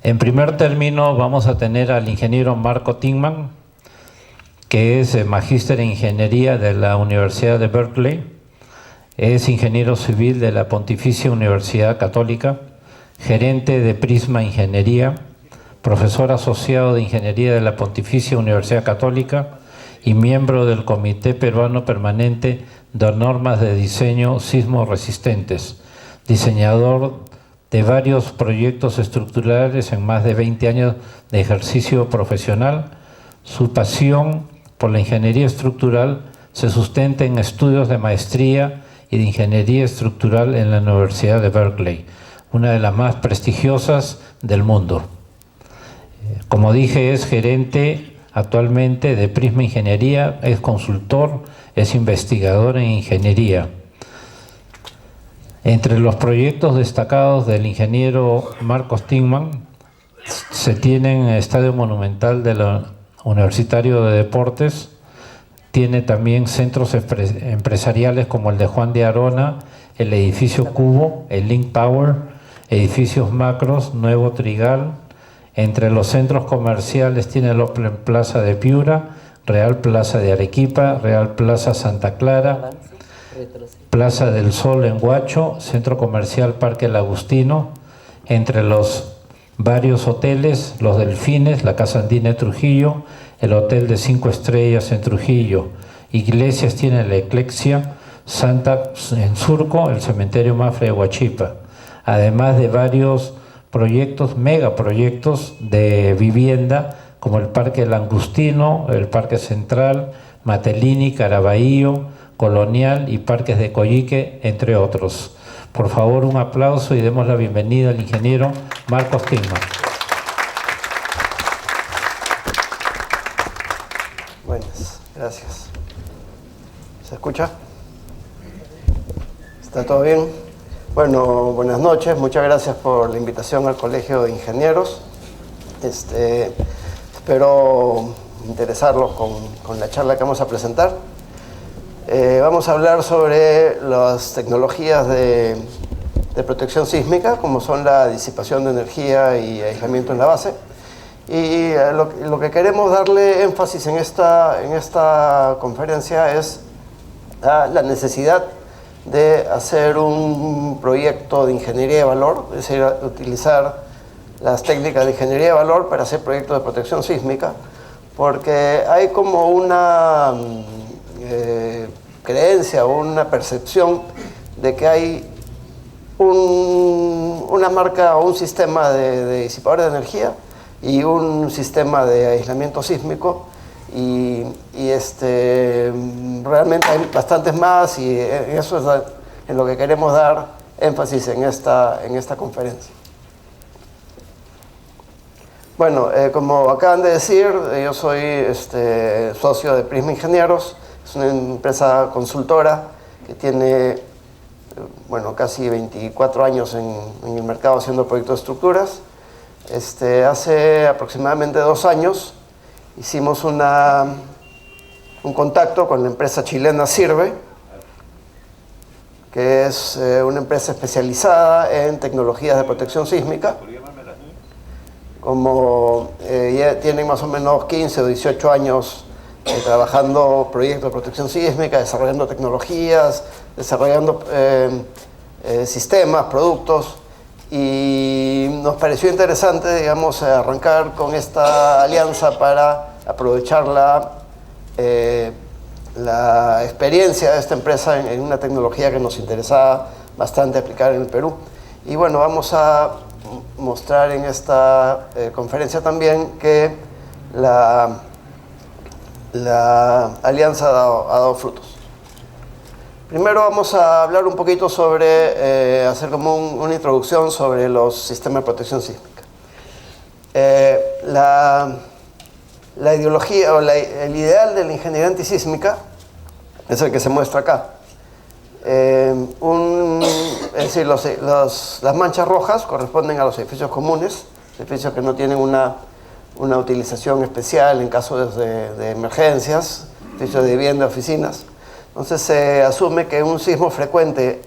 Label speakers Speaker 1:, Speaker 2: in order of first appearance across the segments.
Speaker 1: En primer término vamos a tener al ingeniero Marco Tingman, que es magíster en ingeniería de la Universidad de Berkeley, es ingeniero civil de la Pontificia Universidad Católica, gerente de Prisma Ingeniería, profesor asociado de Ingeniería de la Pontificia Universidad Católica y miembro del Comité Peruano Permanente de Normas de Diseño Sismo Resistentes, diseñador de varios proyectos estructurales en más de 20 años de ejercicio profesional. Su pasión por la ingeniería estructural se sustenta en estudios de maestría y de ingeniería estructural en la Universidad de Berkeley, una de las más prestigiosas del mundo. Como dije, es gerente actualmente de Prisma Ingeniería, es consultor, es investigador en ingeniería. Entre los proyectos destacados del ingeniero Marcos Tingman se tienen el Estadio Monumental de la Universitario de Deportes, tiene también centros empresariales como el de Juan de Arona, el edificio Cubo, el Link Tower, edificios macros, Nuevo Trigal. Entre los centros comerciales tiene el Open Plaza de Piura, Real Plaza de Arequipa, Real Plaza Santa Clara, Plaza del Sol en Huacho, Centro Comercial Parque El Agustino. Entre los varios hoteles, los Delfines, la Casa Andina de Trujillo, el Hotel de 5 Estrellas en Trujillo. Iglesias tiene la Eclexia, Santa en Surco, el Cementerio Mafra de Huachipa. Además de varios proyectos, megaproyectos de vivienda, como el Parque El Angustino, el Parque Central, Matelini, Caraballo, Colonial y Parques de Coyique, entre otros. Por favor, un aplauso y demos la bienvenida al ingeniero Marcos Tingman.
Speaker 2: Buenas, gracias. ¿Se escucha? ¿Está todo bien? Bueno, buenas noches. Muchas gracias por la invitación al Colegio de Ingenieros. Espero interesarlos con la charla que vamos a presentar. Vamos a hablar sobre las tecnologías de protección sísmica, como son la disipación de energía y aislamiento en la base. Y lo que queremos darle énfasis en esta conferencia es la necesidad de hacer un proyecto de ingeniería de valor, es decir, utilizar las técnicas de ingeniería de valor para hacer proyectos de protección sísmica, porque hay como una creencia o una percepción de que hay una marca o un sistema de disipador de energía y un sistema de aislamiento sísmico y realmente hay bastantes más, y eso es en lo que queremos dar énfasis en esta conferencia. Bueno, como acaban de decir, yo soy socio de Prisma Ingenieros. Es una empresa consultora que tiene casi 24 años en el mercado haciendo proyectos de estructuras. Hace aproximadamente 2 años hicimos un contacto con la empresa chilena Sirve, que es una empresa especializada en tecnologías de protección sísmica. Como ya tienen más o menos 15 o 18 años trabajando proyectos de protección sísmica, desarrollando tecnologías, desarrollando sistemas, productos, y nos pareció interesante, digamos, arrancar con esta alianza para aprovechar la experiencia de esta empresa en una tecnología que nos interesaba bastante aplicar en el Perú. Y bueno, vamos a mostrar en esta conferencia también que la alianza ha dado frutos. Primero vamos a hablar un poquito sobre, hacer como una introducción sobre los sistemas de protección sísmica. La ideología o el ideal de la ingeniería antisísmica es el que se muestra acá. Es decir, las manchas rojas corresponden a los edificios comunes, edificios que no tienen una utilización especial en casos de emergencias, edificios de vivienda, oficinas. Entonces se asume que un sismo frecuente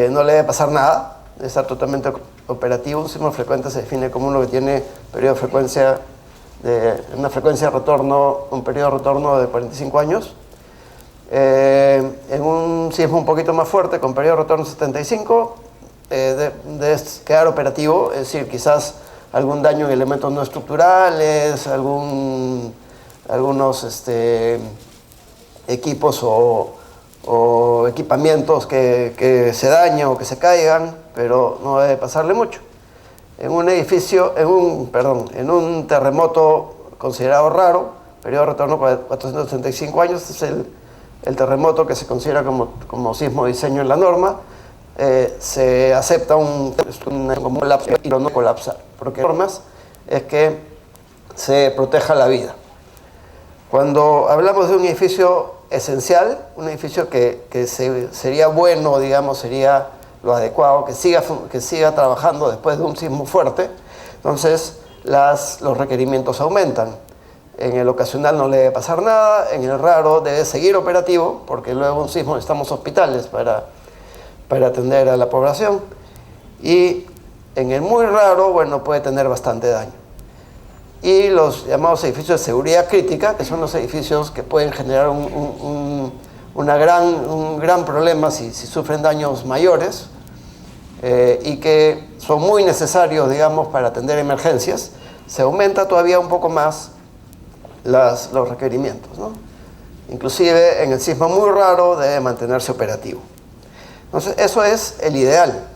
Speaker 2: no le debe pasar nada, debe estar totalmente operativo. Un sismo frecuente se define como uno que tiene periodo de frecuencia una frecuencia de retorno, un periodo de retorno de 45 años. En un sismo un poquito más fuerte, con periodo de retorno 75, de quedar operativo, es decir, quizás algún daño en elementos no estructurales, algunos equipos o equipamientos que se dañan o que se caigan, pero no debe pasarle mucho. En un terremoto considerado raro, periodo de retorno 435 años, es el terremoto que se considera como sismo de diseño en la norma. Se acepta un colapso y no colapsar, porque las normas es que se proteja la vida. Cuando hablamos de un edificio esencial, un edificio que sería bueno, digamos, sería lo adecuado, que siga trabajando después de un sismo fuerte, entonces los requerimientos aumentan. En el ocasional no le debe pasar nada, en el raro debe seguir operativo, porque luego de un sismo necesitamos hospitales para atender a la población, y en el muy raro, bueno, puede tener bastante daño. Y los llamados edificios de seguridad crítica, que son los edificios que pueden generar un gran problema si sufren daños mayores, y que son muy necesarios, digamos, para atender emergencias, se aumenta todavía un poco más los requerimientos, ¿no? Inclusive en el sismo muy raro debe mantenerse operativo. Entonces, eso es el ideal.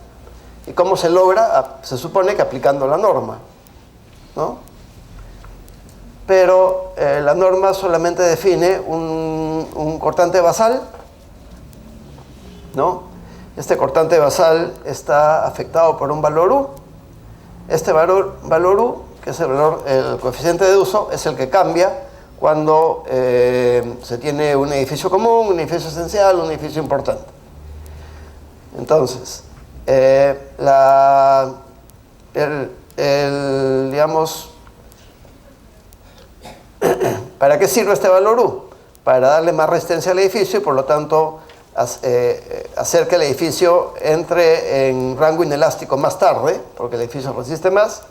Speaker 2: ¿Y cómo se logra? Se supone que aplicando la norma, ¿no? Pero la norma solamente define un cortante basal, ¿no? Este cortante basal está afectado por un valor U. Este valor U, que es el coeficiente de uso, es el que cambia cuando se tiene un edificio común, un edificio esencial, un edificio importante. Entonces, digamos, ¿para qué sirve este valor U? Para darle más resistencia al edificio y, por lo tanto, hacer que el edificio entre en rango inelástico más tarde, porque el edificio resiste más,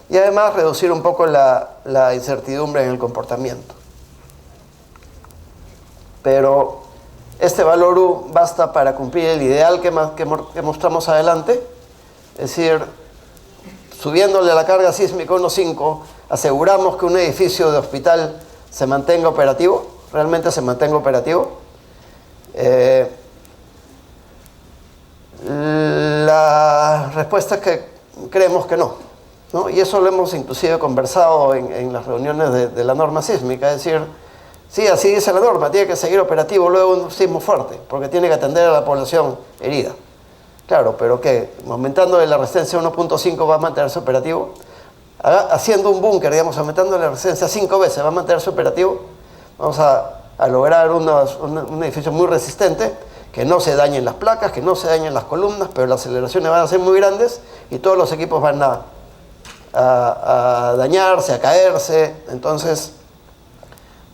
Speaker 2: y además reducir un poco la incertidumbre en el comportamiento. Pero este valor U basta para cumplir el ideal que mostramos adelante, es decir, subiéndole la carga sísmica 1.5, aseguramos que un edificio de hospital se mantenga operativo, realmente se mantenga operativo. La respuesta es que creemos que no, ¿no? Y eso lo hemos inclusive conversado en las reuniones de la norma sísmica, es decir, sí, así dice la norma, tiene que seguir operativo luego de un sismo fuerte, porque tiene que atender a la población herida. Claro, pero ¿qué? Aumentando la resistencia 1.5 va a mantenerse operativo. Haciendo un búnker, digamos, aumentando la resistencia 5 veces va a mantenerse operativo. Vamos a lograr un edificio muy resistente, que no se dañen las placas, que no se dañen las columnas, pero las aceleraciones van a ser muy grandes y todos los equipos van a dañarse, a caerse. Entonces,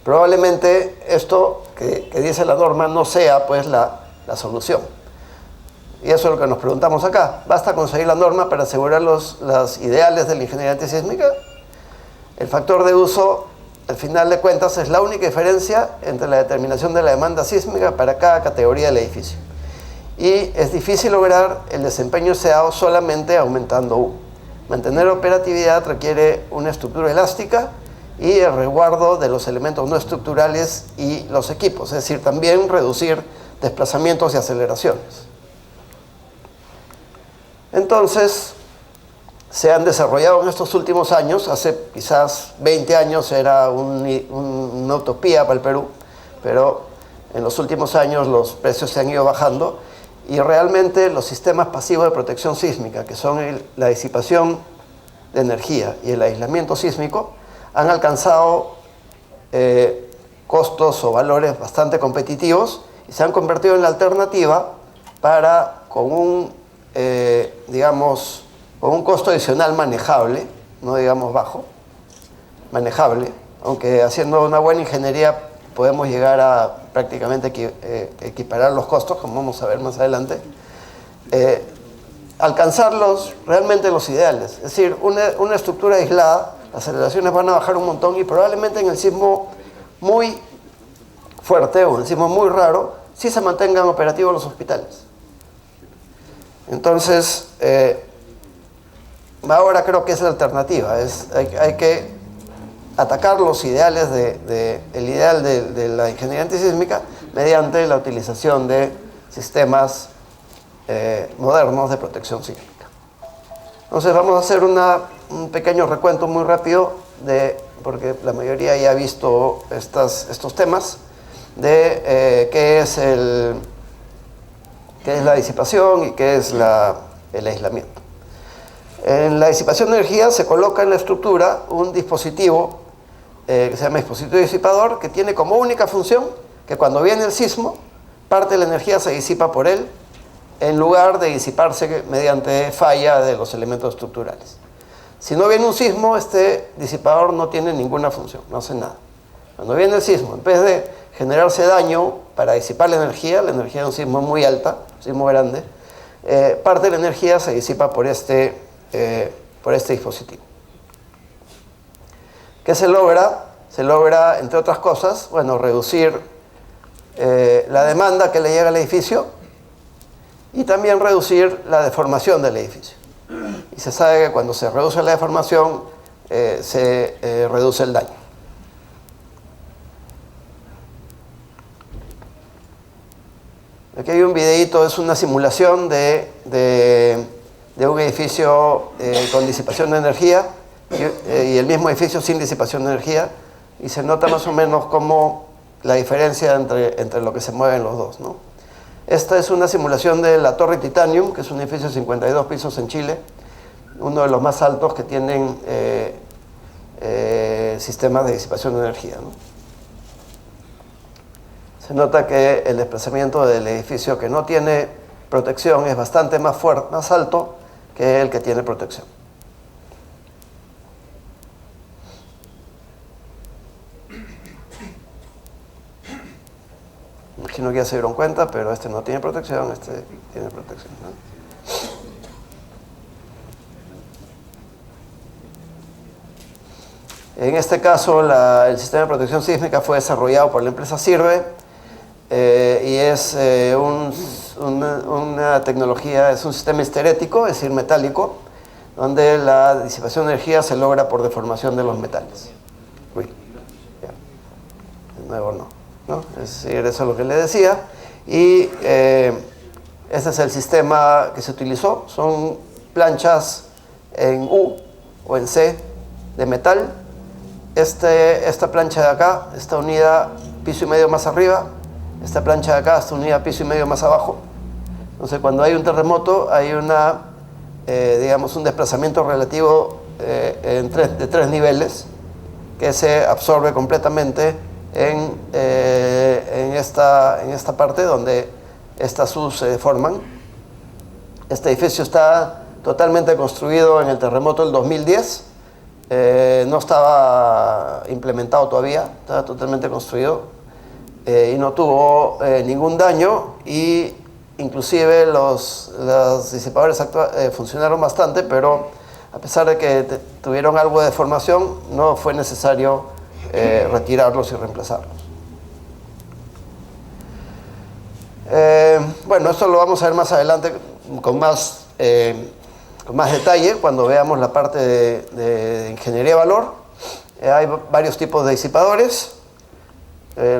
Speaker 2: probablemente esto que dice la norma no sea pues la solución. Y eso es lo que nos preguntamos acá. ¿Basta conseguir la norma para asegurar los ideales de la ingeniería antisísmica? El factor de uso, al final de cuentas, es la única diferencia entre la determinación de la demanda sísmica para cada categoría del edificio. Y es difícil lograr el desempeño deseado solamente aumentando U. Mantener operatividad requiere una estructura elástica y el resguardo de los elementos no estructurales y los equipos, es decir, también reducir desplazamientos y aceleraciones. Entonces, se han desarrollado en estos últimos años, hace quizás 20 años era una utopía para el Perú, pero en los últimos años los precios se han ido bajando y realmente los sistemas pasivos de protección sísmica, que son la disipación de energía y el aislamiento sísmico, han alcanzado costos o valores bastante competitivos y se han convertido en la alternativa para, con un costo adicional manejable, no digamos bajo, manejable, aunque haciendo una buena ingeniería podemos llegar a prácticamente equiparar los costos, como vamos a ver más adelante, alcanzar realmente los ideales. Es decir, una estructura aislada, las aceleraciones van a bajar un montón y probablemente en el sismo muy fuerte o en el sismo muy raro, sí se mantengan operativos los hospitales. Entonces, ahora creo que es la alternativa. Hay que atacar los ideales el ideal de la ingeniería antisísmica mediante la utilización de sistemas modernos de protección sísmica. Entonces vamos a hacer un pequeño recuento muy rápido, porque la mayoría ya ha visto estos temas, de qué es la disipación y qué es el aislamiento. En la disipación de energía se coloca en la estructura un dispositivo que se llama dispositivo disipador, que tiene como única función que cuando viene el sismo, parte de la energía se disipa por él, en lugar de disiparse mediante falla de los elementos estructurales. Si no viene un sismo, este disipador no tiene ninguna función, no hace nada. Cuando viene el sismo, en vez de generarse daño para disipar la energía de un sismo muy alta, un sismo grande, parte de la energía se disipa por este dispositivo. ¿Qué se logra? Se logra, entre otras cosas, reducir la demanda que le llega al edificio y también reducir la deformación del edificio. Y se sabe que cuando se reduce la deformación, se reduce el daño. Aquí hay un videíto, es una simulación de un edificio con disipación de energía y el mismo edificio sin disipación de energía, y se nota más o menos como la diferencia entre lo que se mueven los dos, ¿no? Esta es una simulación de la Torre Titanium, que es un edificio de 52 pisos en Chile, uno de los más altos que tienen sistemas de disipación de energía, ¿no? Se nota que el desplazamiento del edificio que no tiene protección es bastante más alto que el que tiene protección. Imagino que ya se dieron cuenta, pero este no tiene protección, este tiene protección, ¿no? En este caso, el sistema de protección sísmica fue desarrollado por la empresa Sirve, y es una tecnología, es un sistema histerético, es decir, metálico, donde la disipación de energía se logra por deformación de los metales. Uy, ya. De nuevo ¿no? Es decir, eso es lo que le decía. Y este es el sistema que se utilizó. Son planchas en U o en C de metal. Esta plancha de acá está unida piso y medio más arriba. Esta plancha de acá está unida piso y medio más abajo. Entonces, cuando hay un terremoto, hay un desplazamiento relativo de 3 niveles que se absorbe completamente en esta parte donde estas U se deforman. Este edificio está totalmente construido en el terremoto del 2010. No estaba implementado todavía, estaba totalmente construido. Y no tuvo ningún daño, y inclusive los disipadores funcionaron bastante, pero a pesar de que tuvieron algo de deformación, no fue necesario retirarlos y reemplazarlos. Esto lo vamos a ver más adelante con más detalle cuando veamos la parte de ingeniería de valor. Hay varios tipos de disipadores.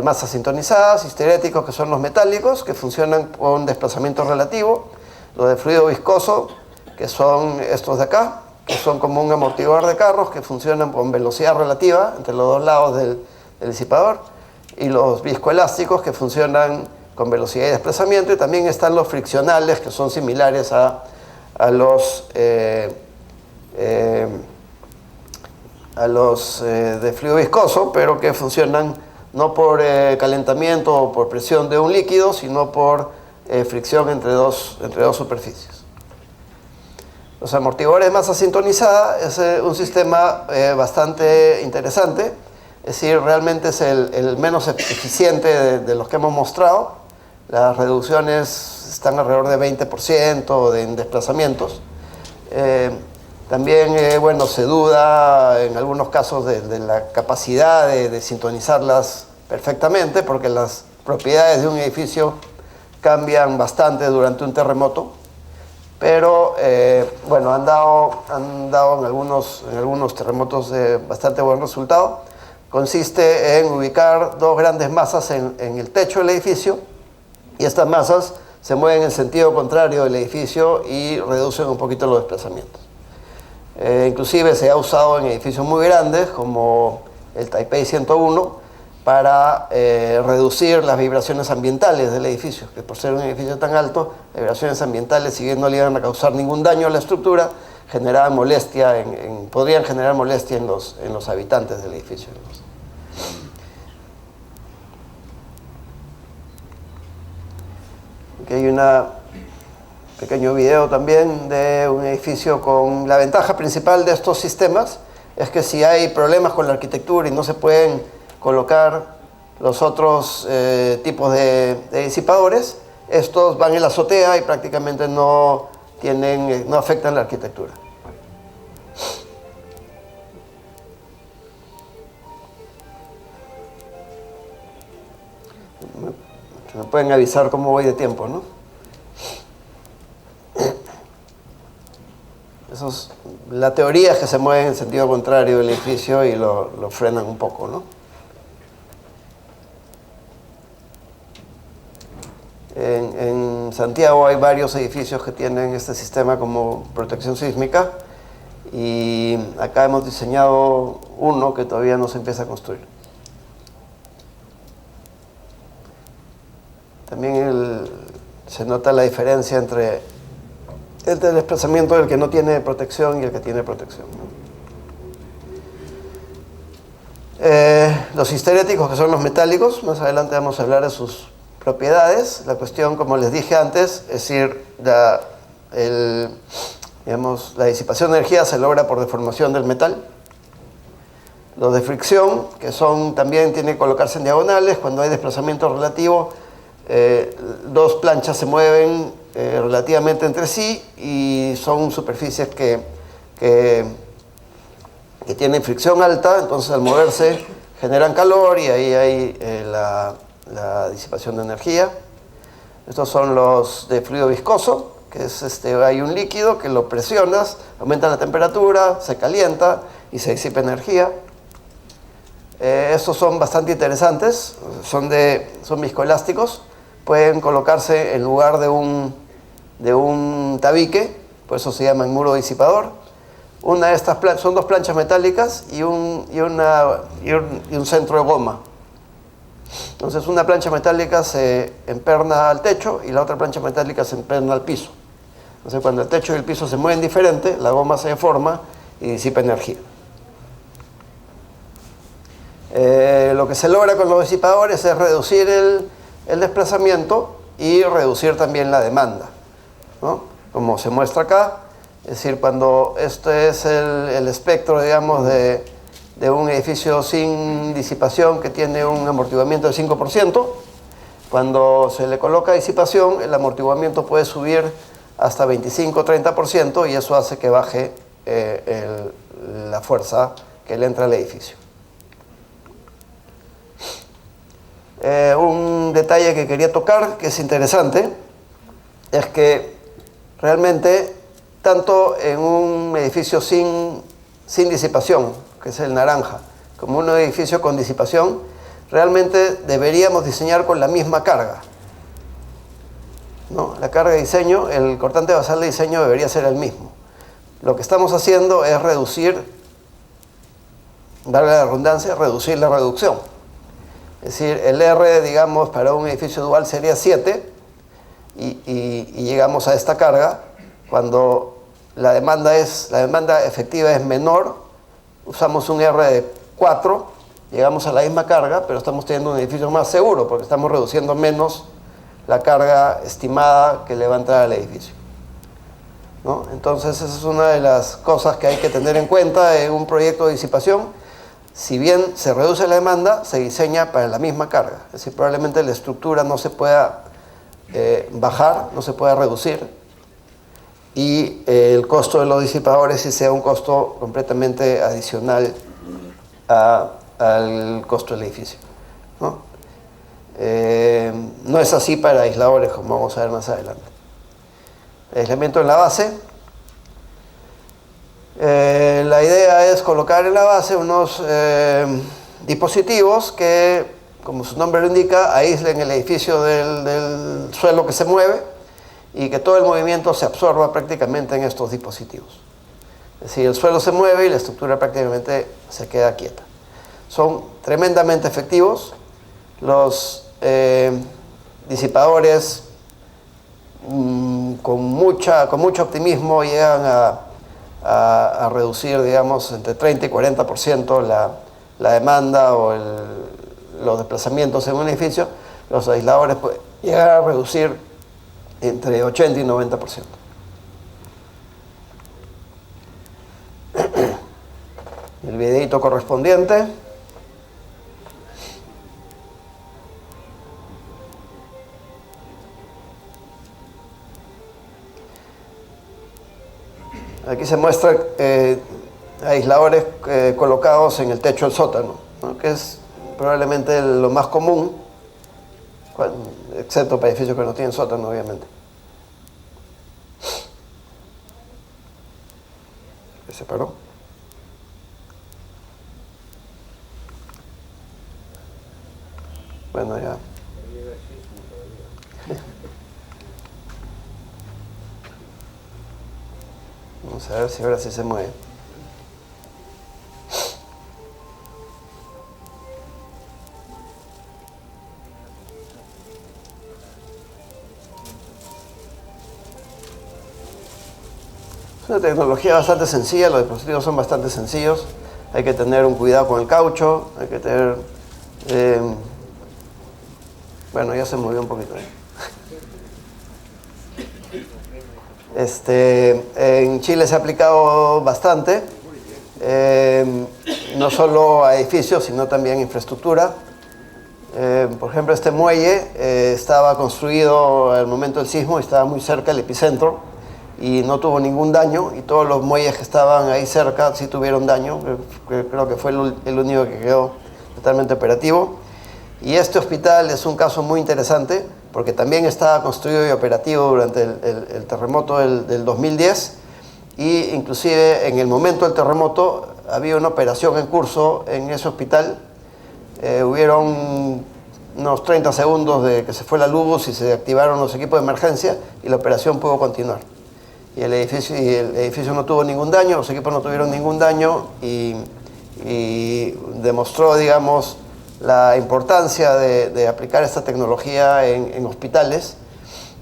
Speaker 2: Masas sintonizadas, histeréticos, que son los metálicos, que funcionan con desplazamiento relativo. Los de fluido viscoso, que son estos de acá, que son como un amortiguador de carros, que funcionan con velocidad relativa entre los dos lados del disipador. Y los viscoelásticos, que funcionan con velocidad y desplazamiento. Y también están los friccionales, que son similares a los de fluido viscoso, pero que funcionan no por calentamiento o por presión de un líquido, sino por fricción entre dos superficies. Los amortiguadores de masa sintonizada es un sistema bastante interesante, es decir, realmente es el menos eficiente de los que hemos mostrado, las reducciones están alrededor de 20% en desplazamientos. También, bueno, se duda en algunos casos de la capacidad de sintonizarlas perfectamente, porque las propiedades de un edificio cambian bastante durante un terremoto. Pero, bueno, han dado en algunos terremotos bastante buen resultado. Consiste en ubicar dos grandes masas en el techo del edificio, y estas masas se mueven en sentido contrario del edificio y reducen un poquito los desplazamientos. Inclusive se ha usado en edificios muy grandes como el Taipei 101 para reducir las vibraciones ambientales del edificio, que por ser un edificio tan alto, las vibraciones ambientales, si bien no le iban a causar ningún daño a la estructura, generaban molestia podrían generar molestia en los habitantes del edificio. Aquí hay un pequeño video también de un edificio con... La ventaja principal de estos sistemas es que si hay problemas con la arquitectura y no se pueden colocar los otros tipos de disipadores, estos van en la azotea y prácticamente no afectan la arquitectura. Me pueden avisar cómo voy de tiempo, ¿no? La teoría es que se mueve en sentido contrario del edificio y lo frenan un poco, ¿no? En Santiago hay varios edificios que tienen este sistema como protección sísmica, y acá hemos diseñado uno que todavía no se empieza a construir. También se nota la diferencia entre el desplazamiento del que no tiene protección y el que tiene protección, ¿no? Los histeréticos, que son los metálicos, más adelante vamos a hablar de sus propiedades. La cuestión, como les dije antes, es decir, la disipación de energía se logra por deformación del metal. Los de fricción, que también tienen que colocarse en diagonales. Cuando hay desplazamiento relativo, dos planchas se mueven relativamente entre sí, y son superficies que tienen fricción alta, entonces al moverse generan calor y ahí hay la disipación de energía. Estos son los de fluido viscoso, que es hay un líquido que lo presionas, aumenta la temperatura, se calienta y se disipa energía. Estos son bastante interesantes, son viscoelásticos, pueden colocarse en lugar de un tabique, por eso se llaman muro disipador. Una de estas son dos planchas metálicas y un centro de goma. Entonces una plancha metálica se emperna al techo y la otra plancha metálica se emperna al piso. Entonces cuando el techo y el piso se mueven diferente, la goma se deforma y disipa energía. Lo que se logra con los disipadores es reducir el desplazamiento y reducir también la demanda, ¿no? Como se muestra acá, es decir, cuando este es el espectro, digamos, de un edificio sin disipación que tiene un amortiguamiento del 5%, cuando se le coloca disipación, el amortiguamiento puede subir hasta 25-30%, y eso hace que baje la fuerza que le entra al edificio. Un detalle que quería tocar, que es interesante, es que realmente, tanto en un edificio sin disipación, que es el naranja, como un edificio con disipación, realmente deberíamos diseñar con la misma carga, ¿no? La carga de diseño, el cortante basal de diseño debería ser el mismo. Lo que estamos haciendo es reducir, darle la redundancia, reducir la reducción. Es decir, el R, digamos, para un edificio dual sería 7, y llegamos a esta carga cuando la demanda efectiva es menor. Usamos un R de 4, llegamos a la misma carga, pero estamos teniendo un edificio más seguro porque estamos reduciendo menos la carga estimada que le va a entrar al edificio, ¿no? Entonces, esa es una de las cosas que hay que tener en cuenta en un proyecto de disipación. Si bien se reduce la demanda, se diseña para la misma carga. Es decir, probablemente la estructura no se pueda bajar, no se pueda reducir, y el costo de los disipadores sí sea un costo completamente adicional al costo del edificio, ¿no? No es así para aisladores, como vamos a ver más adelante. Aislamiento en la base. La idea es colocar en la base unos dispositivos que, como su nombre lo indica, aíslen el edificio del suelo que se mueve y que todo el movimiento se absorba prácticamente en estos dispositivos. Es decir, el suelo se mueve y la estructura prácticamente se queda quieta. Son tremendamente efectivos. Los disipadores con mucho optimismo llegan a reducir, digamos, entre 30 y 40% la demanda o los desplazamientos en un edificio. Los aisladores pueden llegar a reducir entre 80 y 90%. El videito correspondiente. Aquí se muestra aisladores colocados en el techo del sótano, ¿no? Que es probablemente lo más común, excepto para edificios que no tienen sótano, obviamente. ¿Se paró? Bueno, ya. Vamos a ver si ahora sí se mueve. Es una tecnología bastante sencilla, los dispositivos son bastante sencillos. Hay que tener un cuidado con el caucho, hay que tener... bueno, ya se movió un poquito. En Chile se ha aplicado bastante, no solo a edificios, sino también a infraestructura. Por ejemplo, este muelle estaba construido al momento del sismo y estaba muy cerca del epicentro y no tuvo ningún daño, y todos los muelles que estaban ahí cerca sí tuvieron daño. Creo que fue el único que quedó totalmente operativo. Y este hospital es un caso muy interesante porque también estaba construido y operativo durante el terremoto del 2010, y inclusive en el momento del terremoto había una operación en curso en ese hospital. Hubieron unos 30 segundos de que se fue la luz y se activaron los equipos de emergencia y la operación pudo continuar. Y el edificio no tuvo ningún daño, los equipos no tuvieron ningún daño, y demostró, digamos, la importancia de aplicar esta tecnología en hospitales.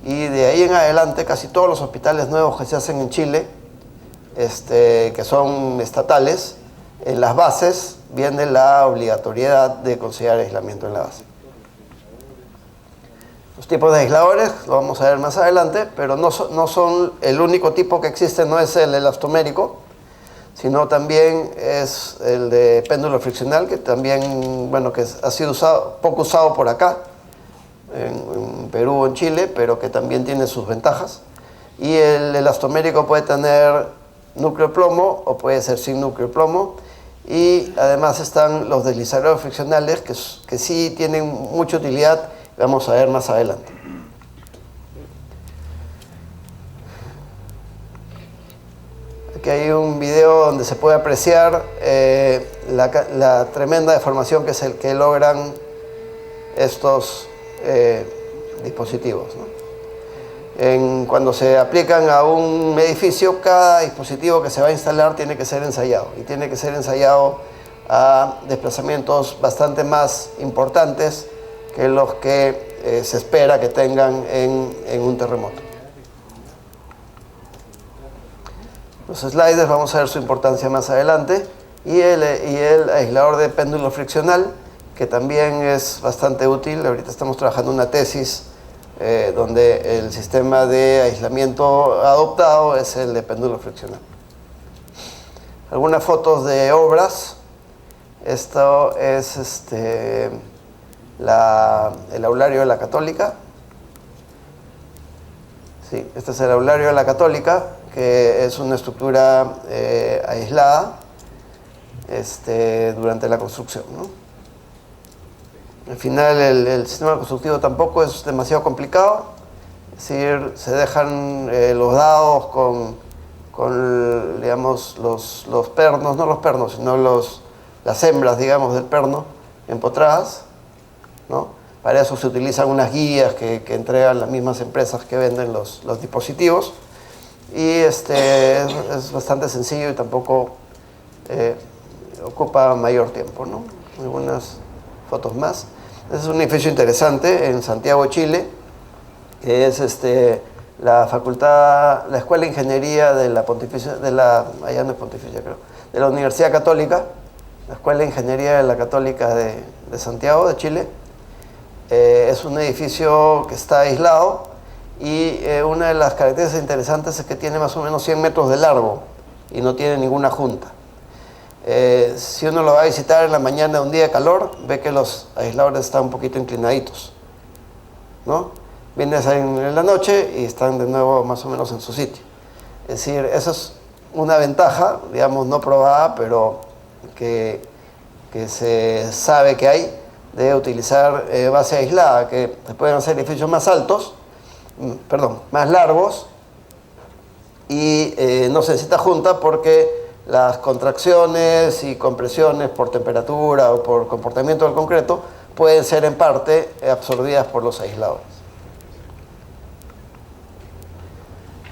Speaker 2: Y de ahí en adelante casi todos los hospitales nuevos que se hacen en Chile, que son estatales, en las bases viene la obligatoriedad de considerar aislamiento en la base. Los tipos de aisladores lo vamos a ver más adelante, pero no son el único tipo que existe, no es el elastomérico, sino también es el de péndulo friccional, que también, bueno, que ha sido poco usado por acá, en Perú o en Chile, pero que también tiene sus ventajas. Y el elastomérico puede tener núcleo de plomo o puede ser sin núcleo de plomo. Y además están los deslizadores friccionales, que sí tienen mucha utilidad, vamos a ver más adelante. Aquí hay un video donde se puede apreciar la tremenda deformación que logran estos dispositivos, ¿no? Cuando se aplican a un edificio, cada dispositivo que se va a instalar tiene que ser ensayado, y tiene que ser ensayado a desplazamientos bastante más importantes que los que se espera que tengan en un terremoto. Los sliders vamos a ver su importancia más adelante, y el aislador de péndulo friccional, que también es bastante útil. Ahorita estamos trabajando una tesis donde el sistema de aislamiento adoptado es el de péndulo friccional. Algunas fotos de obras. Esto es el aulario de la Católica. Sí, este es el aulario de la Católica, que es una estructura aislada durante la construcción, ¿no? Al final el sistema constructivo tampoco es demasiado complicado, es decir, se dejan los dados con digamos, los pernos, no los pernos, sino las hembras, digamos, del perno empotradas, ¿no? Para eso se utilizan unas guías que entregan las mismas empresas que venden los dispositivos, y es bastante sencillo y tampoco ocupa mayor tiempo, ¿no? Algunas fotos más. Este es un edificio interesante en Santiago, Chile, que es la Escuela de Ingeniería de la Pontificia, allá no es Pontificia, creo, de la Universidad Católica, la Escuela de Ingeniería de la Católica de Santiago, de Chile. Es un edificio que está aislado y una de las características interesantes es que tiene más o menos 100 metros de largo y no tiene ninguna junta. Si uno lo va a visitar en la mañana de un día de calor, ve que los aisladores están un poquito inclinaditos, ¿no? Vienes en la noche y están de nuevo más o menos en su sitio. Es decir, eso es una ventaja, digamos, no probada, pero que se sabe que hay, de utilizar base aislada, que se pueden hacer edificios más altos, más largos, y no se necesita junta porque las contracciones y compresiones por temperatura o por comportamiento del concreto pueden ser en parte absorbidas por los aisladores.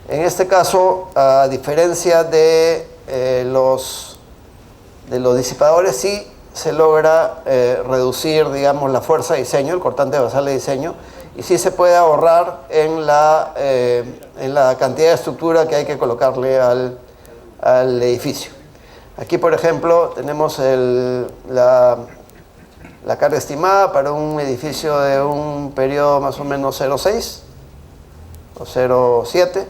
Speaker 2: En este caso, a diferencia de los disipadores, sí se logra reducir, digamos, la fuerza de diseño, el cortante basal de diseño, y sí se puede ahorrar en la cantidad de estructura que hay que colocarle al edificio. Aquí, por ejemplo, tenemos la carga estimada para un edificio de un periodo más o menos 0,6 o 0,7.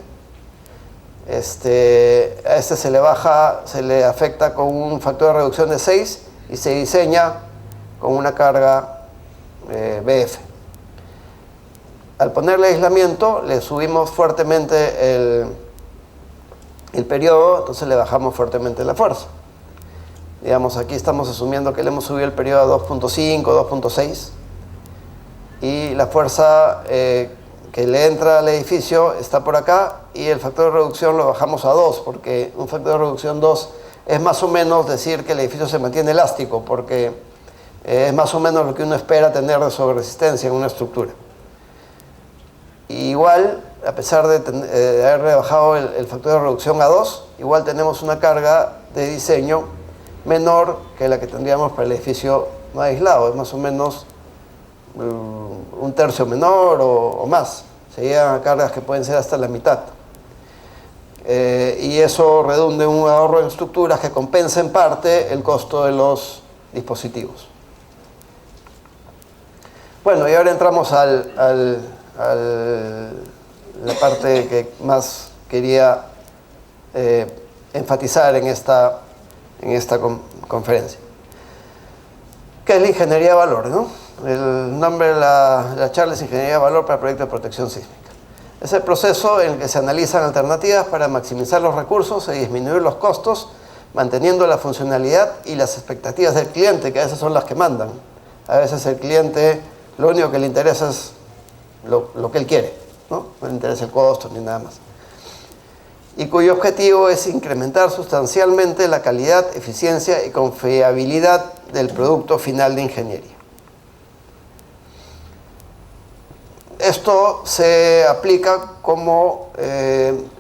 Speaker 2: A se le afecta con un factor de reducción de 6 y se diseña con una carga BF. Al ponerle aislamiento, le subimos fuertemente el periodo, entonces le bajamos fuertemente la fuerza. Digamos, aquí estamos asumiendo que le hemos subido el periodo a 2.5, 2.6, y la fuerza que le entra al edificio está por acá, y el factor de reducción lo bajamos a 2, porque un factor de reducción 2 es más o menos decir que el edificio se mantiene elástico, porque es más o menos lo que uno espera tener de sobreresistencia en una estructura. Igual, a pesar de haber rebajado el factor de reducción a 2, igual tenemos una carga de diseño menor que la que tendríamos para el edificio no aislado. Es más o menos un tercio menor o más. Se llegan a cargas que pueden ser hasta la mitad. Y eso redunda en un ahorro en estructuras que compensa en parte el costo de los dispositivos. Bueno, y ahora entramos a la parte que más quería enfatizar en esta conferencia, que es la ingeniería de valor, ¿no? El nombre de la charla es Ingeniería de Valor para Proyectos de Protección Sísmica. Es el proceso en el que se analizan alternativas para maximizar los recursos y disminuir los costos, manteniendo la funcionalidad y las expectativas del cliente, que a veces son las que mandan. A veces el cliente lo único que le interesa es lo que él quiere, ¿no? No le interesa el costo ni nada más. Y cuyo objetivo es incrementar sustancialmente la calidad, eficiencia y confiabilidad del producto final de ingeniería. Esto se aplica como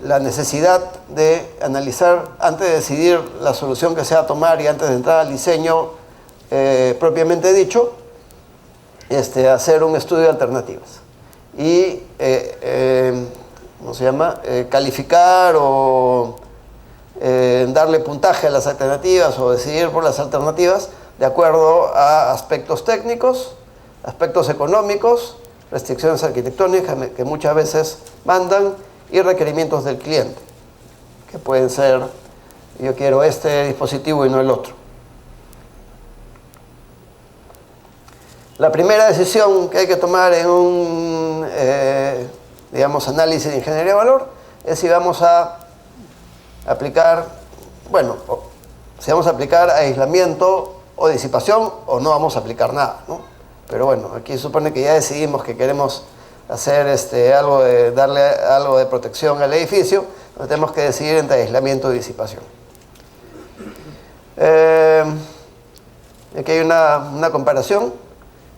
Speaker 2: la necesidad de analizar, antes de decidir la solución que se va a tomar y antes de entrar al diseño propiamente dicho, hacer un estudio de alternativas. Y, ¿cómo se llama? Calificar o darle puntaje a las alternativas o decidir por las alternativas de acuerdo a aspectos técnicos, aspectos económicos, restricciones arquitectónicas que muchas veces mandan, y requerimientos del cliente, que pueden ser: yo quiero este dispositivo y no el otro. La primera decisión que hay que tomar en digamos, análisis de ingeniería de valor, es si vamos a aplicar, bueno, si vamos a aplicar aislamiento o disipación o no vamos a aplicar nada, ¿no? Pero bueno, aquí supone que ya decidimos que queremos hacer darle algo de protección al edificio, entonces tenemos que decidir entre aislamiento y disipación. Aquí hay una comparación.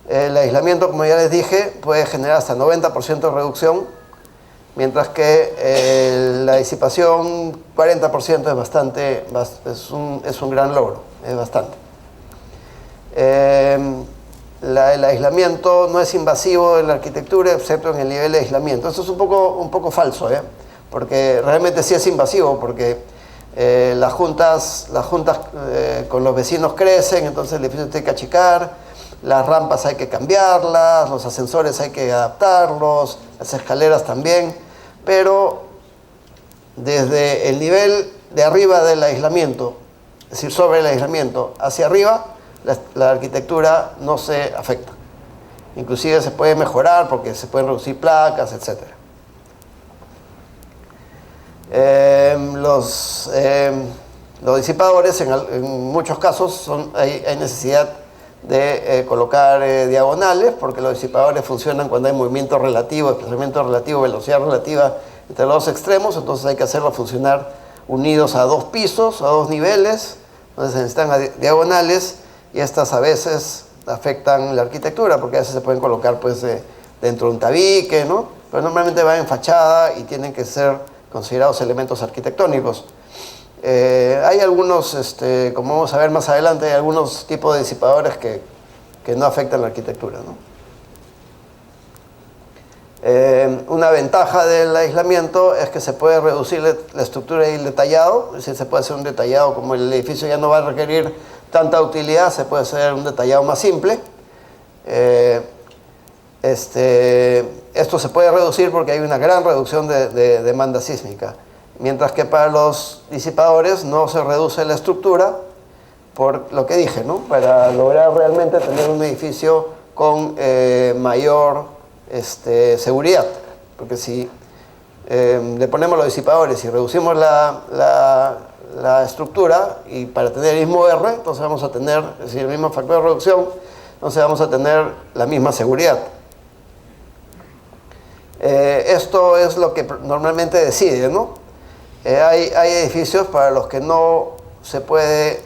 Speaker 2: El aislamiento, como ya les dije, puede generar hasta 90% de reducción, mientras que la disipación, 40% es bastante, es un gran logro, es bastante. El aislamiento no es invasivo en la arquitectura, excepto en el nivel de aislamiento. Esto es un poco falso, porque realmente sí es invasivo, porque las juntas con los vecinos crecen, entonces el edificio tiene que achicar, las rampas hay que cambiarlas, los ascensores hay que adaptarlos, las escaleras también, pero desde el nivel de arriba del aislamiento, es decir, sobre el aislamiento hacia arriba, la arquitectura no se afecta. Inclusive se puede mejorar porque se pueden reducir placas, etc. Los disipadores, en muchos casos, hay necesidad de colocar diagonales, porque los disipadores funcionan cuando hay movimiento relativo, desplazamiento relativo, velocidad relativa entre los dos extremos, entonces hay que hacerlo funcionar unidos a dos pisos, a dos niveles, entonces se necesitan diagonales, y estas a veces afectan la arquitectura, porque a veces se pueden colocar pues, dentro de un tabique, ¿no? Pero normalmente van en fachada y tienen que ser considerados elementos arquitectónicos. Hay algunos, como vamos a ver más adelante, hay algunos tipos de disipadores que no afectan la arquitectura, ¿no? Una ventaja del aislamiento es que se puede reducir la estructura y el detallado, es decir, se puede hacer un detallado, como el edificio ya no va a requerir tanta utilidad, se puede hacer un detallado más simple. Esto se puede reducir porque hay una gran reducción de demanda sísmica, mientras que para los disipadores no se reduce la estructura, por lo que dije, ¿no? Para lograr realmente tener un edificio con mayor seguridad, porque si le ponemos los disipadores y reducimos la estructura, y para tener el mismo R, entonces vamos a tener, es decir, el mismo factor de reducción, entonces vamos a tener la misma seguridad. Esto es lo que normalmente decide, ¿no? Hay edificios para los que no se puede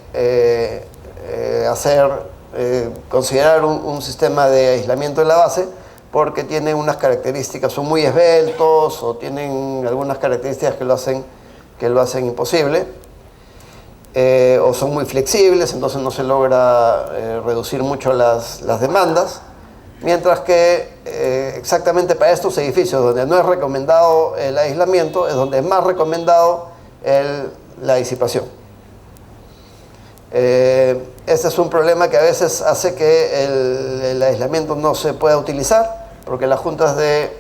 Speaker 2: considerar un sistema de aislamiento en la base, porque tienen unas características, son muy esbeltos o tienen algunas características que lo hacen imposible, o son muy flexibles, entonces no se logra reducir mucho las demandas, mientras que exactamente para estos edificios donde no es recomendado el aislamiento, es donde es más recomendado la disipación. Este es un problema que a veces hace que el aislamiento no se pueda utilizar, porque las juntas de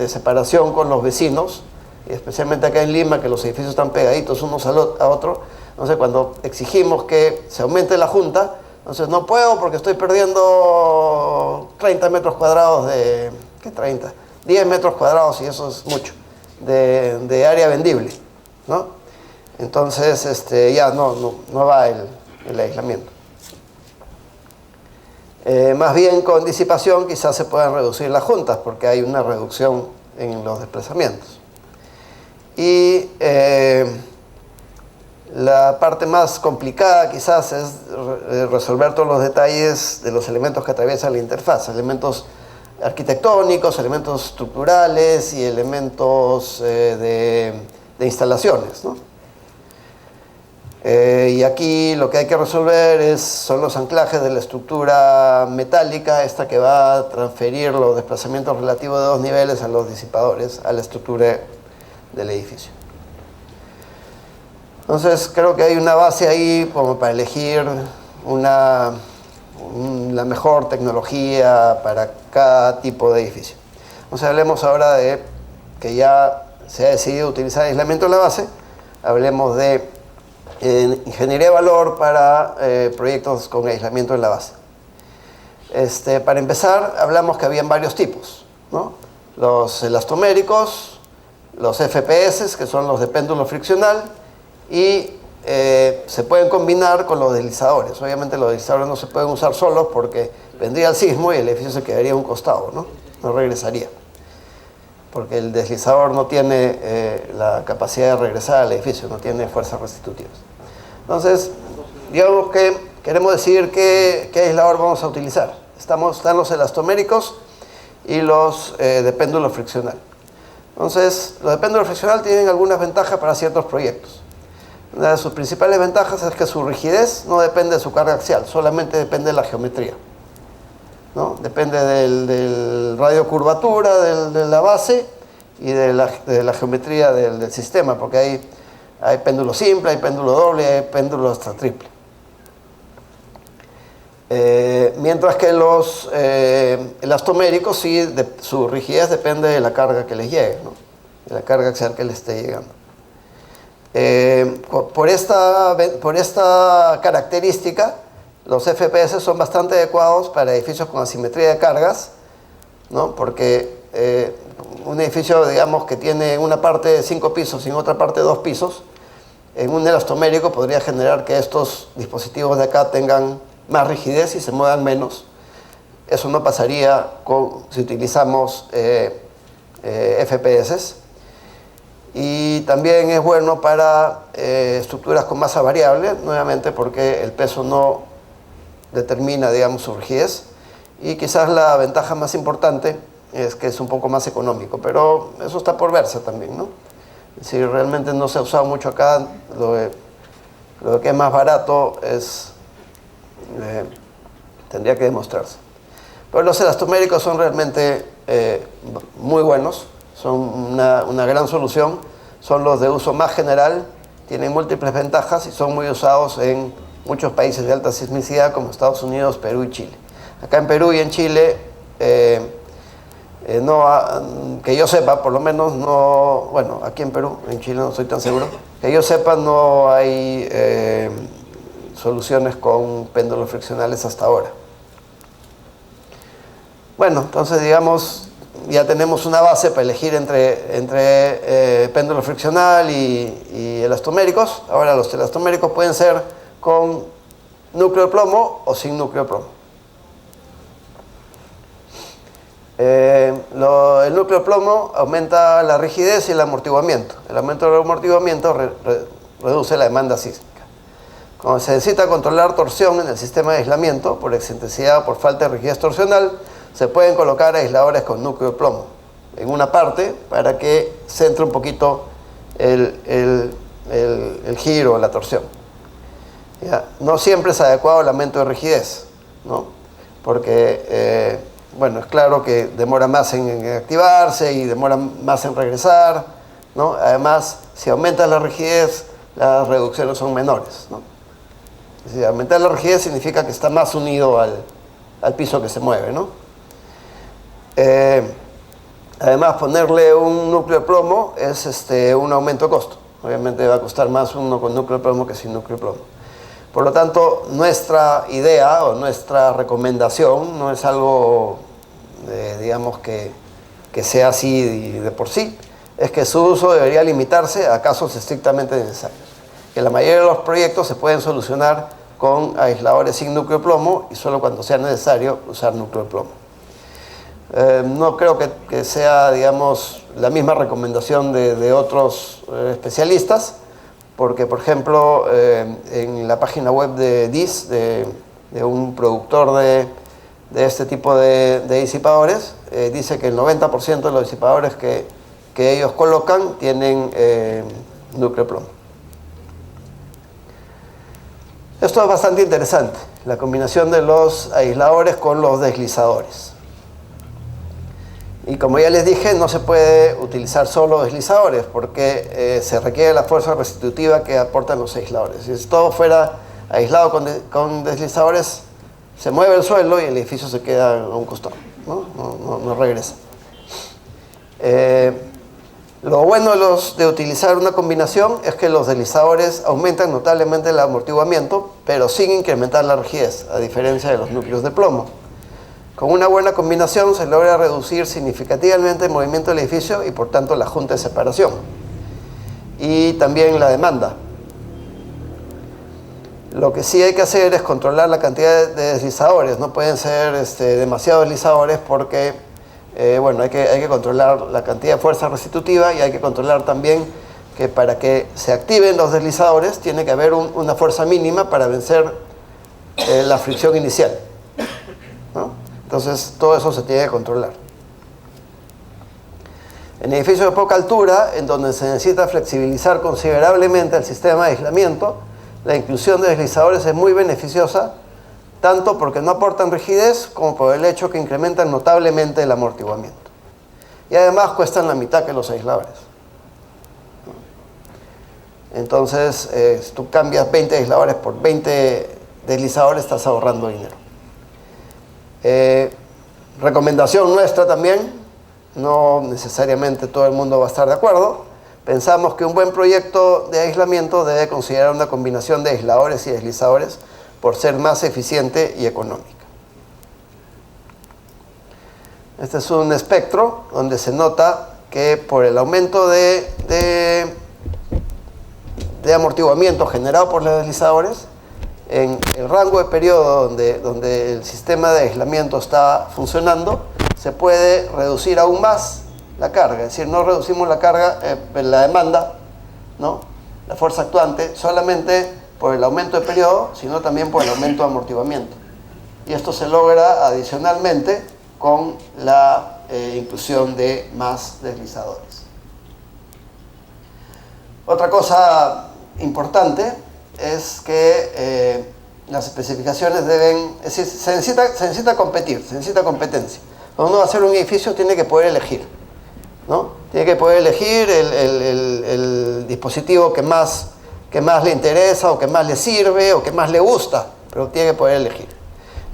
Speaker 2: separación con los vecinos, y especialmente acá en Lima, que los edificios están pegaditos unos a otros, entonces cuando exigimos que se aumente la junta, entonces no puedo porque estoy perdiendo 30 metros cuadrados de... ¿Qué 30? 10 metros cuadrados, y eso es mucho, de área vendible, ¿no? Entonces ya no va el aislamiento. Más bien con disipación quizás se puedan reducir las juntas, porque hay una reducción en los desplazamientos. Y la parte más complicada quizás es resolver todos los detalles de los elementos que atraviesan la interfaz, elementos arquitectónicos, elementos estructurales y elementos de instalaciones, ¿no? Y aquí lo que hay que resolver son los anclajes de la estructura metálica, esta que va a transferir los desplazamientos relativos de dos niveles a los disipadores, a la estructura del edificio. Entonces creo que hay una base ahí como para elegir la mejor tecnología para cada tipo de edificio. Entonces hablemos ahora de que ya se ha decidido utilizar aislamiento en la base, hablemos de ingeniería de valor para proyectos con aislamiento en la base. Para empezar, hablamos que habían varios tipos, ¿no? los elastoméricos, los FPS, que son los de péndulo friccional, y se pueden combinar con los deslizadores. Obviamente los deslizadores no se pueden usar solos porque vendría el sismo y el edificio se quedaría a un costado, no regresaría, porque el deslizador no tiene la capacidad de regresar al edificio, no tiene fuerzas restitutivas. Entonces, digamos que queremos decidir qué aislador vamos a utilizar. Están los elastoméricos y los de péndulo friccional. Entonces, los de péndulo friccional tienen algunas ventajas para ciertos proyectos. Una de sus principales ventajas es que su rigidez no depende de su carga axial, solamente depende de la geometría, ¿no? Depende del radio curvatura de la base y de la geometría del sistema, porque hay péndulo simple, hay péndulo doble, hay péndulo hasta triple. Mientras que los elastoméricos, sí, su rigidez depende de la carga que les llegue, ¿no? De la carga axial que les esté llegando. Por esta característica, los FPS son bastante adecuados para edificios con asimetría de cargas, ¿no? Porque un edificio, digamos, que tiene una parte de 5 pisos y en otra parte de 2 pisos, en un elastomérico podría generar que estos dispositivos de acá tengan más rigidez y se muevan menos. Eso no pasaría si utilizamos FPS. Y también es bueno para estructuras con masa variable, nuevamente porque el peso no determina, digamos, su rigidez. Y quizás la ventaja más importante es que es un poco más económico, pero eso está por verse también, ¿no? Es decir, realmente no se ha usado mucho acá. Lo que es más barato tendría que demostrarse. Pero los elastoméricos son realmente muy buenos. Son una gran solución, son los de uso más general, tienen múltiples ventajas y son muy usados en muchos países de alta sismicidad como Estados Unidos, Perú y Chile. Acá en Perú y en Chile, que yo sepa, por lo menos no, bueno, aquí en Perú, en Chile no estoy tan seguro, que yo sepa no hay soluciones con péndulos friccionales hasta ahora. Bueno, entonces digamos, ya tenemos una base para elegir entre péndulo friccional y elastoméricos. Ahora los elastoméricos pueden ser con núcleo de plomo o sin núcleo de plomo. El núcleo de plomo aumenta la rigidez y el amortiguamiento. El aumento del amortiguamiento reduce la demanda sísmica. Cuando se necesita controlar torsión en el sistema de aislamiento por excentricidad o por falta de rigidez torsional, se pueden colocar aisladores con núcleo de plomo en una parte para que centre un poquito el giro, la torsión. ¿Ya? No siempre es adecuado el aumento de rigidez, ¿no? Porque, bueno, es claro que demora más en activarse y demora más en regresar, ¿no? Además, si aumenta la rigidez, las reducciones son menores, ¿no? Es decir, aumentar la rigidez significa que está más unido al piso que se mueve, ¿no? Además, ponerle un núcleo de plomo es un aumento de costo. Obviamente va a costar más uno con núcleo de plomo que sin núcleo de plomo. Por lo tanto, nuestra idea o nuestra recomendación no es algo, digamos, que sea así de por sí, es que su uso debería limitarse a casos estrictamente necesarios. Que la mayoría de los proyectos se pueden solucionar con aisladores sin núcleo de plomo y solo cuando sea necesario usar núcleo de plomo. No creo que sea, digamos, la misma recomendación de otros especialistas, porque, por ejemplo, en la página web de DIS, de un productor de este tipo de disipadores, dice que el 90% de los disipadores que ellos colocan tienen núcleo de plomo. Esto es bastante interesante, la combinación de los aisladores con los deslizadores. Y como ya les dije, no se puede utilizar solo deslizadores porque se requiere la fuerza restitutiva que aportan los aisladores. Si todo fuera aislado con deslizadores, se mueve el suelo y el edificio se queda a un costado, no regresa. Lo bueno de utilizar una combinación es que los deslizadores aumentan notablemente el amortiguamiento, pero sin incrementar la rigidez, a diferencia de los núcleos de plomo. Con una buena combinación se logra reducir significativamente el movimiento del edificio y por tanto la junta de separación. Y también la demanda. Lo que sí hay que hacer es controlar la cantidad de deslizadores. No pueden ser demasiados deslizadores porque bueno, hay que controlar la cantidad de fuerza restitutiva y hay que controlar también que para que se activen los deslizadores tiene que haber una fuerza mínima para vencer la fricción inicial, ¿no? Entonces todo eso se tiene que controlar. En edificios de poca altura, en donde se necesita flexibilizar considerablemente el sistema de aislamiento, la inclusión de deslizadores es muy beneficiosa, tanto porque no aportan rigidez como por el hecho que incrementan notablemente el amortiguamiento. Y además cuestan la mitad que los aisladores. Entonces, si tú cambias 20 aisladores por 20 deslizadores, estás ahorrando dinero. Recomendación nuestra también, no necesariamente todo el mundo va a estar de acuerdo. Pensamos que un buen proyecto de aislamiento debe considerar una combinación de aisladores y deslizadores por ser más eficiente y económica. Este es un espectro donde se nota que por el aumento de amortiguamiento generado por los deslizadores, en el rango de periodo donde el sistema de aislamiento está funcionando, se puede reducir aún más la carga. Es decir, no reducimos la carga, la demanda, ¿no?, la fuerza actuante, solamente por el aumento de periodo, sino también por el aumento de amortiguamiento. Y esto se logra adicionalmente con la inclusión de más deslizadores. Otra cosa importante es que las especificaciones deben, es decir, se necesita competir, se necesita competencia. Cuando uno va a hacer un edificio tiene que poder elegir, ¿no? Tiene que poder elegir el dispositivo que más le interesa o que más le sirve o que más le gusta, pero tiene que poder elegir.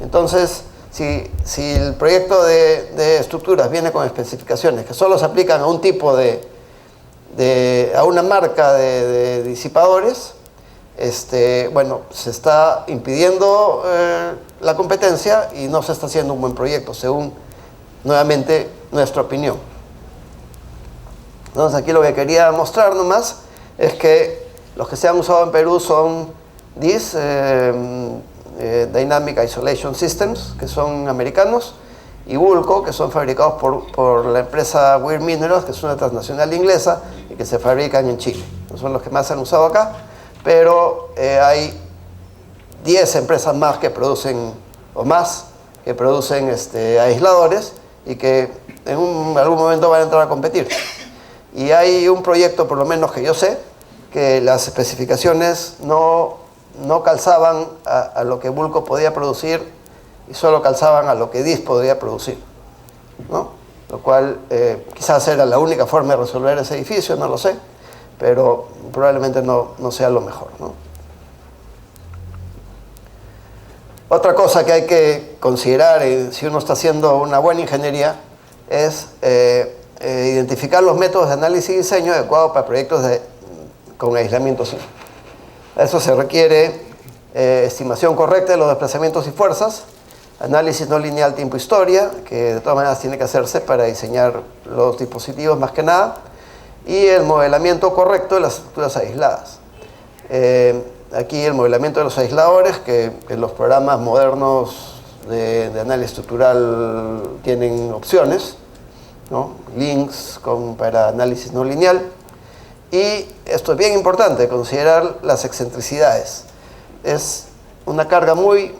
Speaker 2: Entonces, si el proyecto de estructuras viene con especificaciones que solo se aplican a un tipo a una marca de disipadores, bueno, se está impidiendo la competencia y no se está haciendo un buen proyecto, según, nuevamente, nuestra opinión. Entonces, aquí lo que quería mostrar nomás es que los que se han usado en Perú son DIS, Dynamic Isolation Systems, que son americanos, y Bulco, que son fabricados por la empresa Weir Minerals, que es una transnacional inglesa y que se fabrican en Chile. No son los que más se han usado acá, pero hay 10 empresas más que producen, o más, que producen aisladores y que en algún momento van a entrar a competir. Y hay un proyecto, por lo menos que yo sé, que las especificaciones no calzaban a lo que Bulco podía producir y solo calzaban a lo que DIS podría producir, ¿no? Lo cual quizás era la única forma de resolver ese edificio, no lo sé, pero probablemente no sea lo mejor, ¿no? Otra cosa que hay que considerar si uno está haciendo una buena ingeniería es identificar los métodos de análisis y diseño adecuados para proyectos con aislamiento sísmico. A eso se requiere estimación correcta de los desplazamientos y fuerzas, análisis no lineal tiempo-historia, que de todas maneras tiene que hacerse para diseñar los dispositivos más que nada, y el modelamiento correcto de las estructuras aisladas. Aquí el modelamiento de los aisladores, que los programas modernos de análisis estructural tienen opciones, ¿no? Links para análisis no lineal. Y esto es bien importante, considerar las excentricidades. Es una carga muy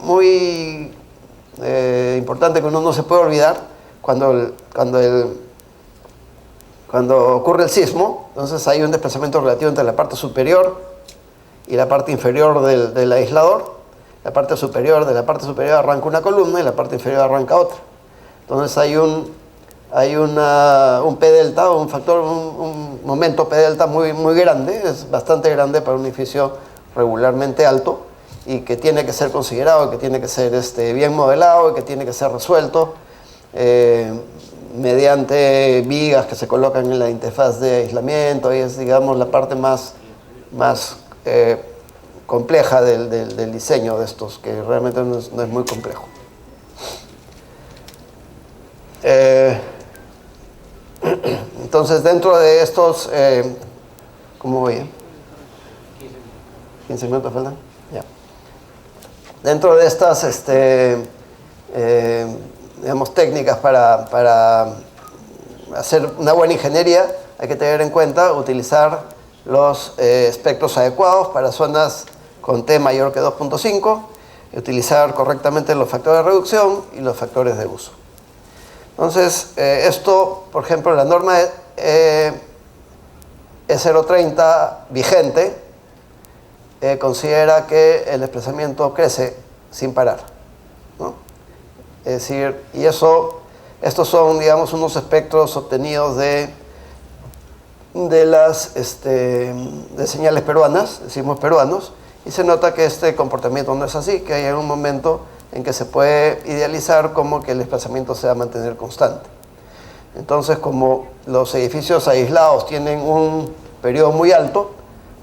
Speaker 2: importante que uno no se puede olvidar cuando ocurre el sismo. Entonces hay un desplazamiento relativo entre la parte superior y la parte inferior del aislador. La parte superior arranca una columna y la parte inferior arranca otra. Entonces hay un P delta, un momento P delta muy grande, es bastante grande para un edificio regularmente alto y que tiene que ser considerado, que tiene que ser bien modelado y que tiene que ser resuelto mediante vigas que se colocan en la interfaz de aislamiento, y es, digamos, la parte más compleja del diseño de estos, que realmente no es muy complejo. Entonces, dentro de estos, ¿cómo voy? 15 minutos faltan. Ya. Dentro de estas, digamos, técnicas para hacer una buena ingeniería, hay que tener en cuenta utilizar los espectros adecuados para zonas con T mayor que 2.5, utilizar correctamente los factores de reducción y los factores de uso. Entonces, esto, por ejemplo, la norma E030 vigente considera que el desplazamiento crece sin parar, ¿no? Es decir, y estos son, digamos, unos espectros obtenidos de señales peruanas, decimos peruanos, y se nota que este comportamiento no es así, que hay un momento en que se puede idealizar como que el desplazamiento se va a mantener constante. Entonces, como los edificios aislados tienen un periodo muy alto,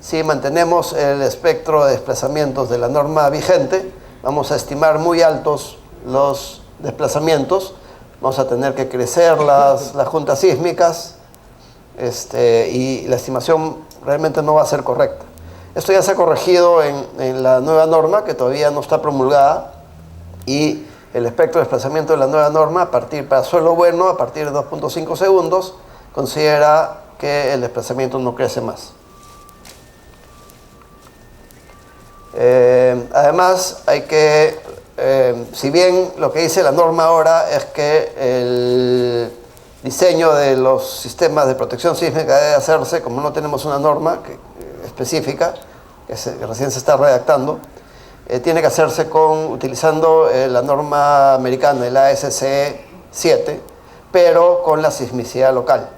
Speaker 2: si mantenemos el espectro de desplazamientos de la norma vigente, vamos a estimar muy altos los desplazamientos, vamos a tener que crecer las juntas sísmicas, y la estimación realmente no va a ser correcta. Esto ya se ha corregido en la nueva norma, que todavía no está promulgada, y el espectro de desplazamiento de la nueva norma, para suelo bueno, a partir de 2.5 segundos, considera que el desplazamiento no crece más. Además, hay que, si bien lo que dice la norma ahora es que el diseño de los sistemas de protección sísmica debe hacerse, como no tenemos una norma específica, que recién se está redactando, tiene que hacerse utilizando la norma americana, el ASCE 7, pero con la sismicidad local.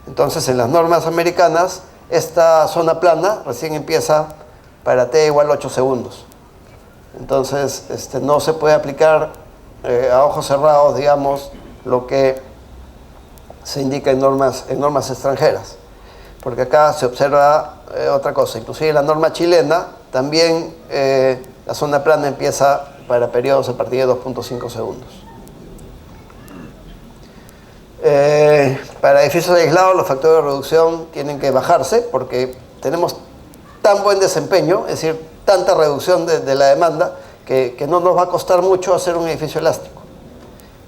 Speaker 2: Entonces, en las normas americanas, esta zona plana recién empieza para T igual a 8 segundos. Entonces, no se puede aplicar a ojos cerrados, digamos, lo que se indica en normas extranjeras. Porque acá se observa otra cosa. Inclusive en la norma chilena, también la zona plana empieza para periodos a partir de 2.5 segundos. Para edificios aislados, los factores de reducción tienen que bajarse porque tenemos tan buen desempeño, es decir, tanta reducción de la demanda, que no nos va a costar mucho hacer un edificio elástico.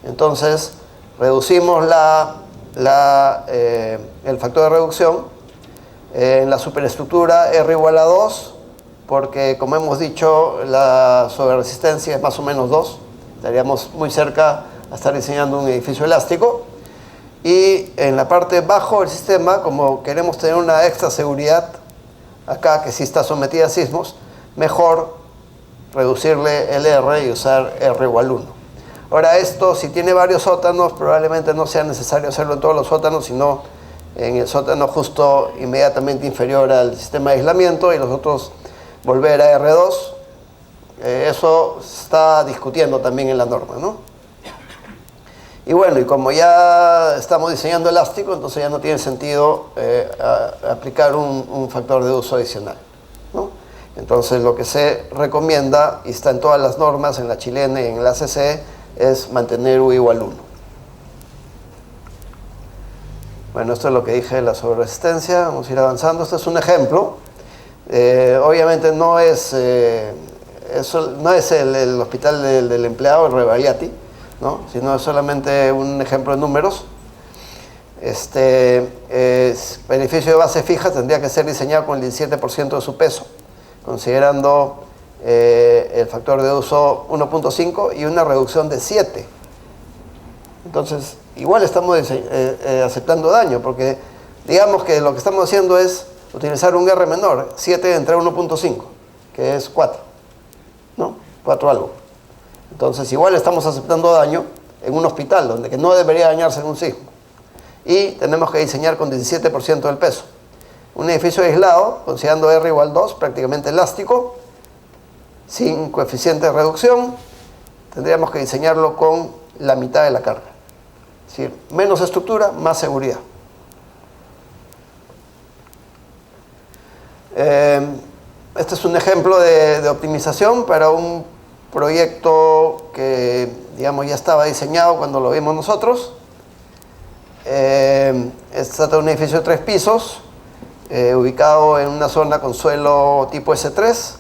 Speaker 2: Entonces, reducimos el factor de reducción en la superestructura R igual a 2, porque, como hemos dicho, la sobreresistencia es más o menos 2. Estaríamos muy cerca a estar diseñando un edificio elástico. Y en la parte bajo del sistema, como queremos tener una extra seguridad acá, que sí está sometida a sismos, mejor reducirle el R y usar R igual 1. Ahora, esto, si tiene varios sótanos, probablemente no sea necesario hacerlo en todos los sótanos, sino en el sótano justo inmediatamente inferior al sistema de aislamiento, y los otros volver a R2. Eso se está discutiendo también en la norma, ¿no? Y bueno, y como ya estamos diseñando elástico, entonces ya no tiene sentido aplicar un factor de uso adicional, ¿no? Entonces, lo que se recomienda, y está en todas las normas, en la chilena y en la ACC, es mantener U igual 1. Bueno, esto es lo que dije de la sobreresistencia. Vamos a ir avanzando. Este es un ejemplo. Obviamente no es el hospital del empleado, el Revaliati, ¿no? Sino es solamente un ejemplo de números. Beneficio de base fija tendría que ser diseñado con el 17% de su peso, considerando el factor de uso 1.5 y una reducción de 7. Entonces, igual estamos aceptando daño, porque digamos que lo que estamos haciendo es utilizar un R menor, 7 entre 1.5, que es 4, ¿no? 4 algo. Entonces, igual estamos aceptando daño en un hospital, donde que no debería dañarse en un sismo. Y tenemos que diseñar con 17% del peso. Un edificio aislado, considerando R igual 2, prácticamente elástico, sin coeficiente de reducción, tendríamos que diseñarlo con la mitad de la carga. Es decir, menos estructura, más seguridad. Este es un ejemplo de optimización para un proyecto que, digamos, ya estaba diseñado cuando lo vimos nosotros. Se trata de un edificio de 3 pisos, ubicado en una zona con suelo tipo S3.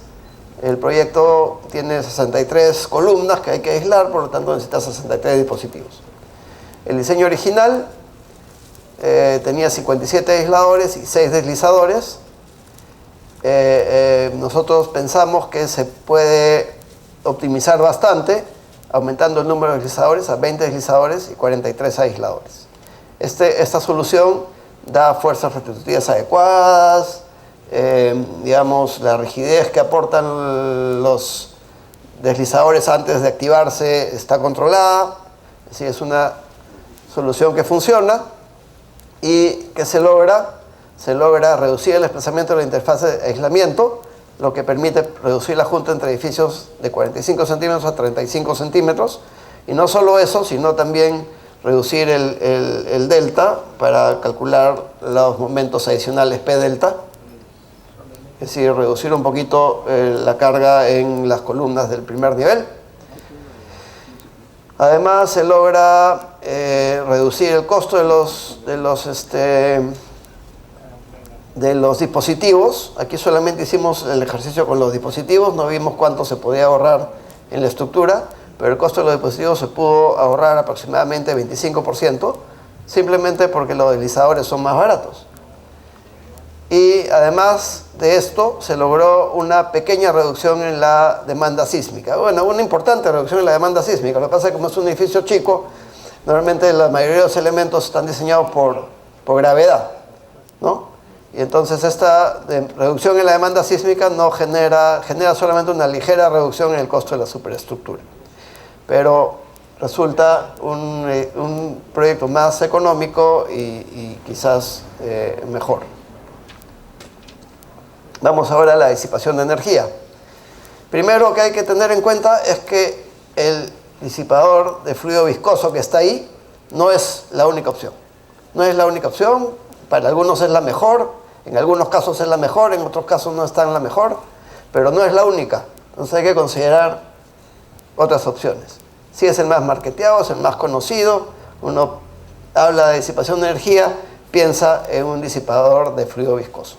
Speaker 2: El proyecto tiene 63 columnas que hay que aislar, por lo tanto necesita 63 dispositivos. El diseño original tenía 57 aisladores y 6 deslizadores. Nosotros pensamos que se puede optimizar bastante, aumentando el número de deslizadores a 20 deslizadores y 43 aisladores. Esta solución da fuerzas restitutivas adecuadas, digamos, la rigidez que aportan los deslizadores antes de activarse está controlada. Así es una solución que funciona y que se logra reducir el desplazamiento de la interfaz de aislamiento, lo que permite reducir la junta entre edificios de 45 centímetros a 35 centímetros. Y no solo eso, sino también reducir el delta para calcular los momentos adicionales P delta. Es decir, reducir un poquito la carga en las columnas del primer nivel. Además, se logra reducir el costo de los dispositivos. Aquí solamente hicimos el ejercicio con los dispositivos, no vimos cuánto se podía ahorrar en la estructura, pero el costo de los dispositivos se pudo ahorrar aproximadamente 25%, simplemente porque los deslizadores son más baratos. Y además de esto, se logró una pequeña reducción en la demanda sísmica. Bueno, una importante reducción en la demanda sísmica. Lo que pasa es que como es un edificio chico, normalmente la mayoría de los elementos están diseñados por gravedad, ¿no? Y entonces esta reducción en la demanda sísmica no genera solamente una ligera reducción en el costo de la superestructura. Pero resulta un proyecto más económico y quizás mejor. Vamos ahora a la disipación de energía. Primero que hay que tener en cuenta es que el disipador de fluido viscoso que está ahí no es la única opción. No es la única opción, para algunos es la mejor, en algunos casos es la mejor, en otros casos no está en la mejor, pero no es la única. Entonces hay que considerar otras opciones. Si es el más marketeado, es el más conocido, uno habla de disipación de energía, piensa en un disipador de fluido viscoso.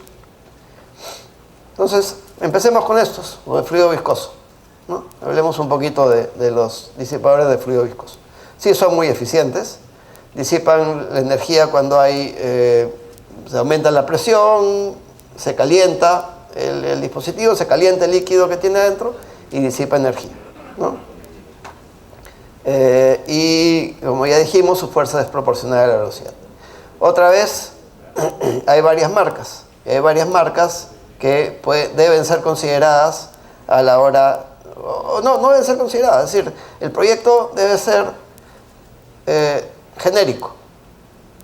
Speaker 2: Entonces, empecemos con estos, los de fluido viscoso, ¿no? Hablemos un poquito de los disipadores de fluido viscoso. Sí, son muy eficientes, disipan la energía cuando se aumenta la presión, se calienta el dispositivo, se calienta el líquido que tiene adentro y disipa energía, ¿no? Y como ya dijimos, su fuerza es proporcional a la velocidad. Otra vez, hay varias marcas. Que deben ser consideradas a la hora... No deben ser consideradas. Es decir, el proyecto debe ser genérico.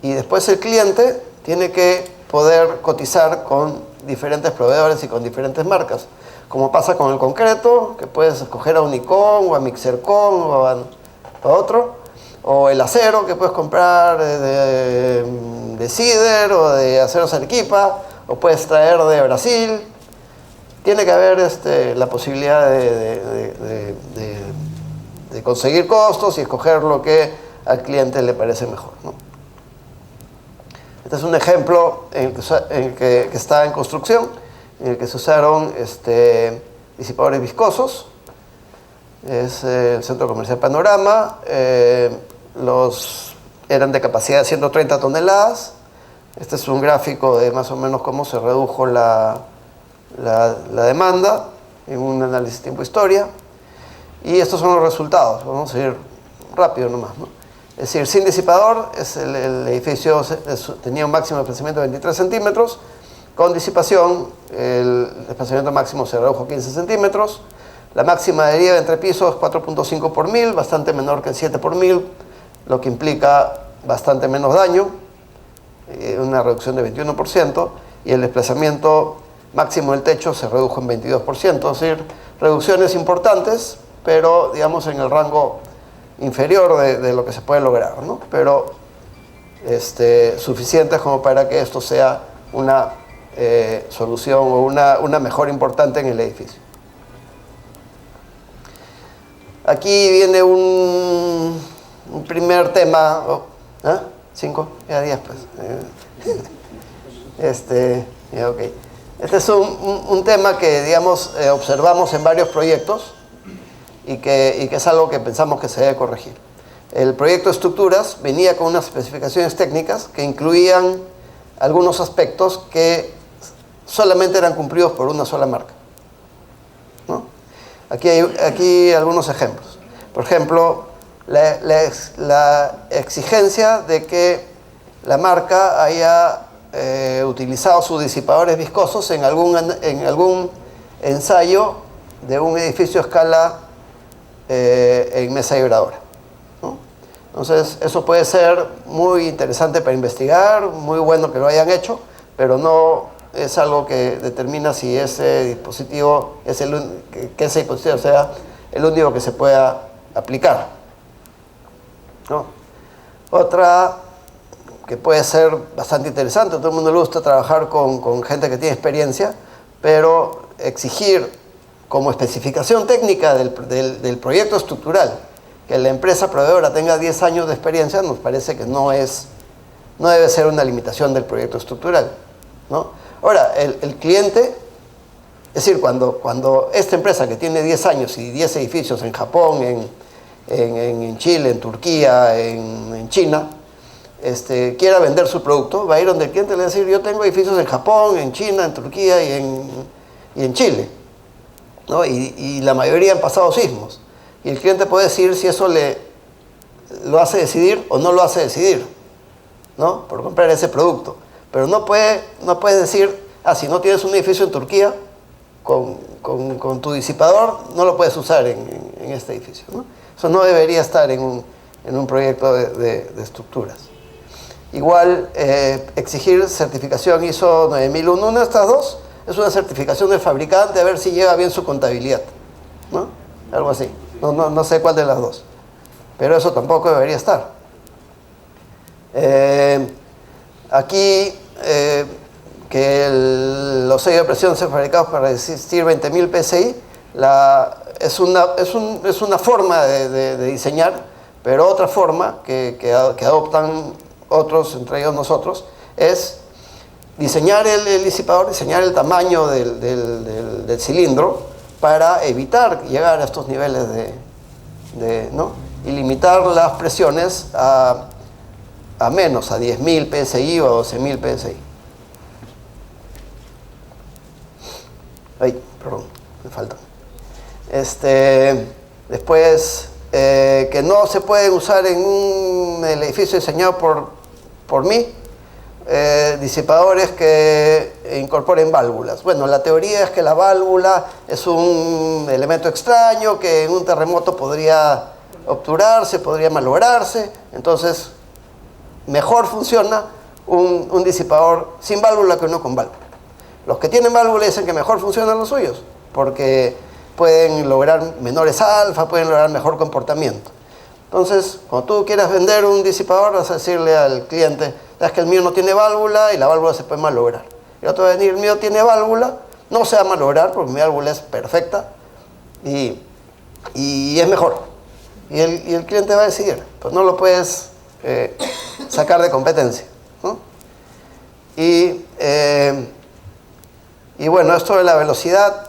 Speaker 2: Y después el cliente tiene que poder cotizar con diferentes proveedores y con diferentes marcas. Como pasa con el concreto, que puedes escoger a Unicon o a Mixercon o a otro. O el acero, que puedes comprar de Cider o de Aceros Arequipa, o puedes traer de Brasil. Tiene que haber la posibilidad de conseguir costos y escoger lo que al cliente le parece mejor, ¿no? Este es un ejemplo en el que está en construcción, en el que se usaron disipadores viscosos. Es el Centro Comercial Panorama. Eran de capacidad de 130 toneladas. Este es un gráfico de más o menos cómo se redujo la demanda en un análisis tiempo-historia. Y estos son los resultados. Vamos a ir rápido nomás, ¿no? Es decir, sin disipador, el edificio tenía un máximo de desplazamiento de 23 centímetros. Con disipación, el desplazamiento máximo se redujo a 15 centímetros. La máxima de deriva entre pisos, 4.5 por mil, bastante menor que el 7 por mil, lo que implica bastante menos daño, una reducción de 21%, y el desplazamiento máximo del techo se redujo en 22%, es decir, reducciones importantes, pero digamos en el rango inferior de lo que se puede lograr, ¿no? Pero suficientes como para que esto sea una solución o una mejora importante en el edificio. Aquí viene un primer tema. 5, ya 10 pues. Ya, ok. Este es un tema que, digamos, observamos en varios proyectos y que es algo que pensamos que se debe corregir. El proyecto de estructuras venía con unas especificaciones técnicas que incluían algunos aspectos que solamente eran cumplidos por una sola marca, ¿no? Aquí hay algunos ejemplos. Por ejemplo, la exigencia de que la marca haya utilizado sus disipadores viscosos en algún ensayo de un edificio a escala en mesa vibradora, ¿no? Entonces, eso puede ser muy interesante para investigar, muy bueno que lo hayan hecho, pero no es algo que determina si ese dispositivo que ese dispositivo sea el único que se pueda aplicar, ¿no? Otra que puede ser bastante interesante, a todo el mundo le gusta trabajar con gente que tiene experiencia, pero exigir como especificación técnica del proyecto estructural que la empresa proveedora tenga 10 años de experiencia nos parece que no debe ser una limitación del proyecto estructural, ¿no? Ahora, el cliente, es decir, cuando esta empresa que tiene 10 años y 10 edificios en Japón, en Chile, en Turquía, en China, quiera vender su producto, va a ir donde el cliente le va a decir, yo tengo edificios en Japón, en China, en Turquía y en Chile, ¿no? Y la mayoría han pasado sismos. Y el cliente puede decir si eso lo hace decidir o no lo hace decidir, ¿no? Por comprar ese producto. Pero no puedes decir, si no tienes un edificio en Turquía, con tu disipador, no lo puedes usar en este edificio, ¿no? Eso no debería estar en un proyecto de estructuras. Igual, exigir certificación ISO 9001, una de estas dos, es una certificación del fabricante a ver si lleva bien su contabilidad, ¿no? Algo así. No sé cuál de las dos. Pero eso tampoco debería estar. Aquí, que los sellos de presión sean fabricados para resistir 20.000 PSI, es una forma de diseñar, pero otra forma que adoptan otros, entre ellos nosotros, es diseñar el disipador, diseñar el tamaño del cilindro para evitar llegar a estos niveles ¿no? Y limitar las presiones a menos, a 10.000 PSI o a 12.000 PSI. Ay, perdón, me falta. Después, que no se puede usar en el edificio diseñado por mí, disipadores que incorporen válvulas. Bueno, la teoría es que la válvula es un elemento extraño que en un terremoto podría obturarse, podría malograrse, entonces mejor funciona un disipador sin válvula que uno con válvula. Los que tienen válvula dicen que mejor funcionan los suyos, porque pueden lograr menores alfa, pueden lograr mejor comportamiento. Entonces, cuando tú quieras vender un disipador, vas a decirle al cliente, es que el mío no tiene válvula y la válvula se puede malograr. Y otro va a decir, el mío tiene válvula, no se va a malograr porque mi válvula es perfecta y es mejor. Y el cliente va a decidir, pues no lo puedes sacar de competencia, ¿no? Y bueno, esto de la velocidad,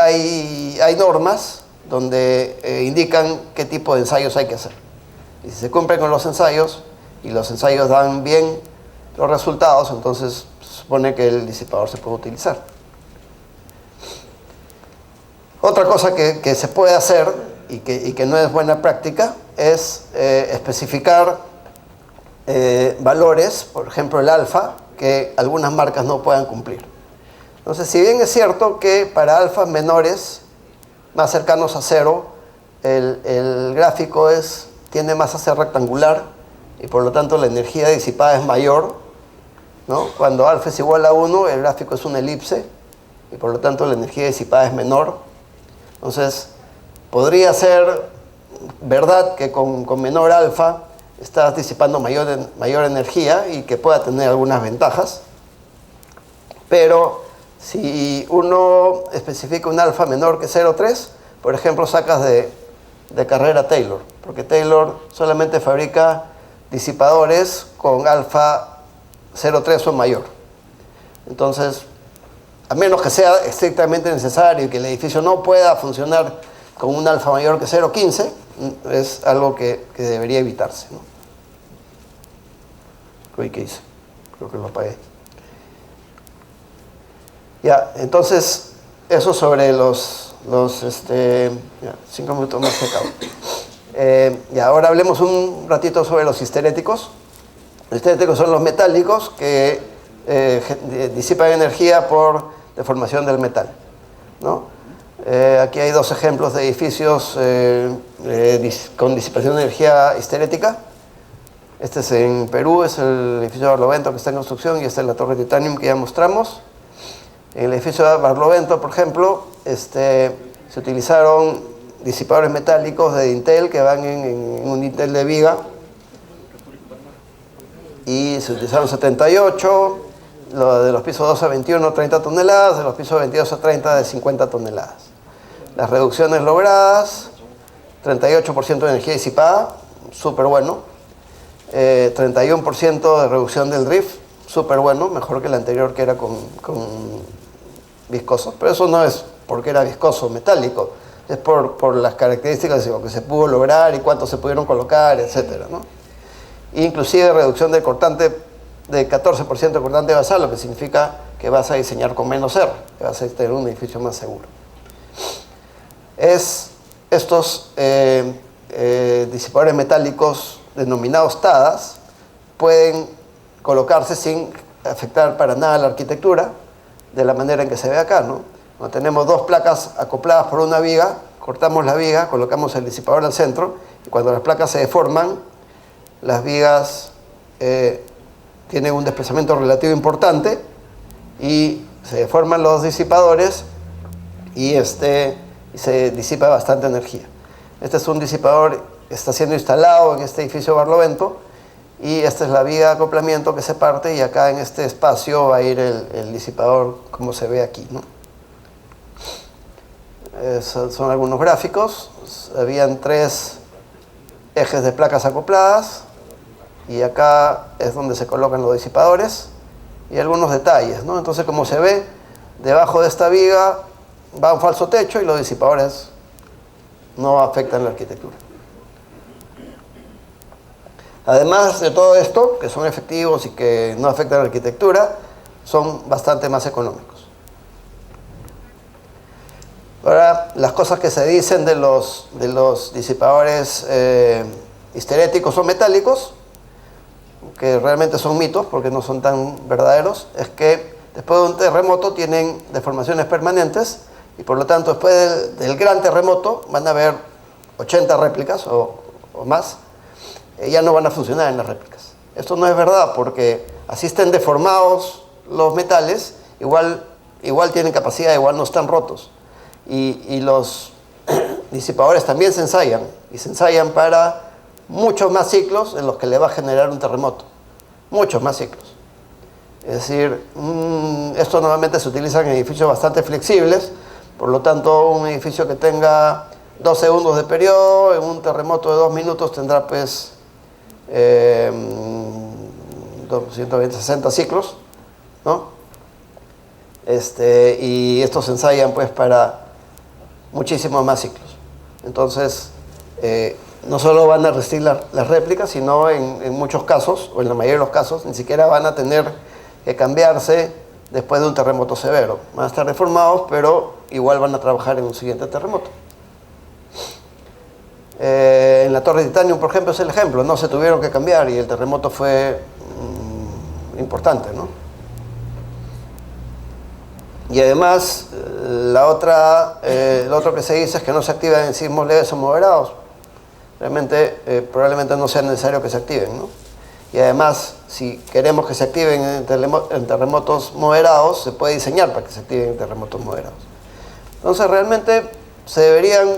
Speaker 2: hay normas donde indican qué tipo de ensayos hay que hacer. Y si se cumplen con los ensayos y los ensayos dan bien los resultados, entonces se supone que el disipador se puede utilizar. Otra cosa que se puede hacer y que no es buena práctica es especificar valores, por ejemplo el alfa, que algunas marcas no puedan cumplir. Entonces, si bien es cierto que para alfas menores, más cercanos a cero, el gráfico tiende más a ser rectangular y por lo tanto la energía disipada es mayor, ¿no? Cuando alfa es igual a 1, el gráfico es una elipse y por lo tanto la energía disipada es menor. Entonces, podría ser verdad que con menor alfa estás disipando mayor energía y que pueda tener algunas ventajas, pero si uno especifica un alfa menor que 0,3, por ejemplo, sacas de carrera Taylor, porque Taylor solamente fabrica disipadores con alfa 0,3 o mayor. Entonces, a menos que sea estrictamente necesario y que el edificio no pueda funcionar con un alfa mayor que 0,15, es algo que debería evitarse, ¿no? ¿Qué hice? Creo que lo apagué. Ya, entonces, eso sobre los 5 minutos más se acabó. Y ahora hablemos un ratito sobre los histeréticos. Los histeréticos son los metálicos que disipan energía por deformación del metal, ¿no? Aquí hay dos ejemplos de edificios con disipación de energía histerética. Este es en Perú, es el edificio de Barlovento que está en construcción, y esta es la torre Titanium que ya mostramos. En el edificio de Barlovento, por ejemplo, se utilizaron disipadores metálicos de dintel que van en un dintel de viga, y se utilizaron 78, de los pisos 2 a 21, 30 toneladas, de los pisos 22 a 30, de 50 toneladas. Las reducciones logradas, 38% de energía disipada, súper bueno. 31% de reducción del drift, súper bueno, mejor que el anterior que era con viscoso, pero eso no es porque era viscoso metálico, es por las características de lo que se pudo lograr y cuánto se pudieron colocar, etcétera, ¿no? Inclusive reducción del cortante de 14% de cortante basal, lo que significa que vas a diseñar con menos R, que vas a tener un edificio más seguro. Estos disipadores metálicos denominados TADAS pueden colocarse sin afectar para nada la arquitectura, de la manera en que se ve acá, ¿no? Cuando tenemos dos placas acopladas por una viga, cortamos la viga, colocamos el disipador al centro, y cuando las placas se deforman, las vigas tienen un desplazamiento relativo importante y se deforman los disipadores y se disipa bastante energía. Este es un disipador que está siendo instalado en este edificio Barlovento, y esta es la viga de acoplamiento que se parte, y acá en este espacio va a ir el disipador como se ve aquí, ¿no? Son algunos gráficos. Habían 3 ejes de placas acopladas, y acá es donde se colocan los disipadores, y algunos detalles, ¿no? Entonces, como se ve, debajo de esta viga va un falso techo y los disipadores no afectan la arquitectura. Además de todo esto, que son efectivos y que no afectan la arquitectura, son bastante más económicos. Ahora, las cosas que se dicen de los disipadores histeréticos o metálicos, que realmente son mitos porque no son tan verdaderos, es que después de un terremoto tienen deformaciones permanentes, y por lo tanto después del gran terremoto van a haber 80 réplicas o más, ya no van a funcionar en las réplicas. Esto no es verdad, porque así estén deformados los metales, igual tienen capacidad, igual no están rotos. Y los disipadores también se ensayan, y se ensayan para muchos más ciclos en los que le va a generar un terremoto. Muchos más ciclos. Es decir, esto normalmente se utiliza en edificios bastante flexibles, por lo tanto un edificio que tenga 2 segundos de periodo, en un terremoto de 2 minutos tendrá pues 160 ciclos, ¿no? Y estos se ensayan pues para muchísimos más ciclos. Entonces, no solo van a resistir las réplicas, sino en muchos casos, o en la mayoría de los casos, ni siquiera van a tener que cambiarse después de un terremoto severo. Van a estar deformados, pero igual van a trabajar en un siguiente terremoto. En la torre Titanium, por ejemplo, es el ejemplo. No se tuvieron que cambiar y el terremoto fue importante, ¿no? Y además, lo otro que se dice es que no se activan en sismos leves o moderados. Realmente, probablemente no sea necesario que se activen, ¿no? Y además, si queremos que se activen en terremotos moderados, se puede diseñar para que se activen en terremotos moderados. Entonces, realmente se deberían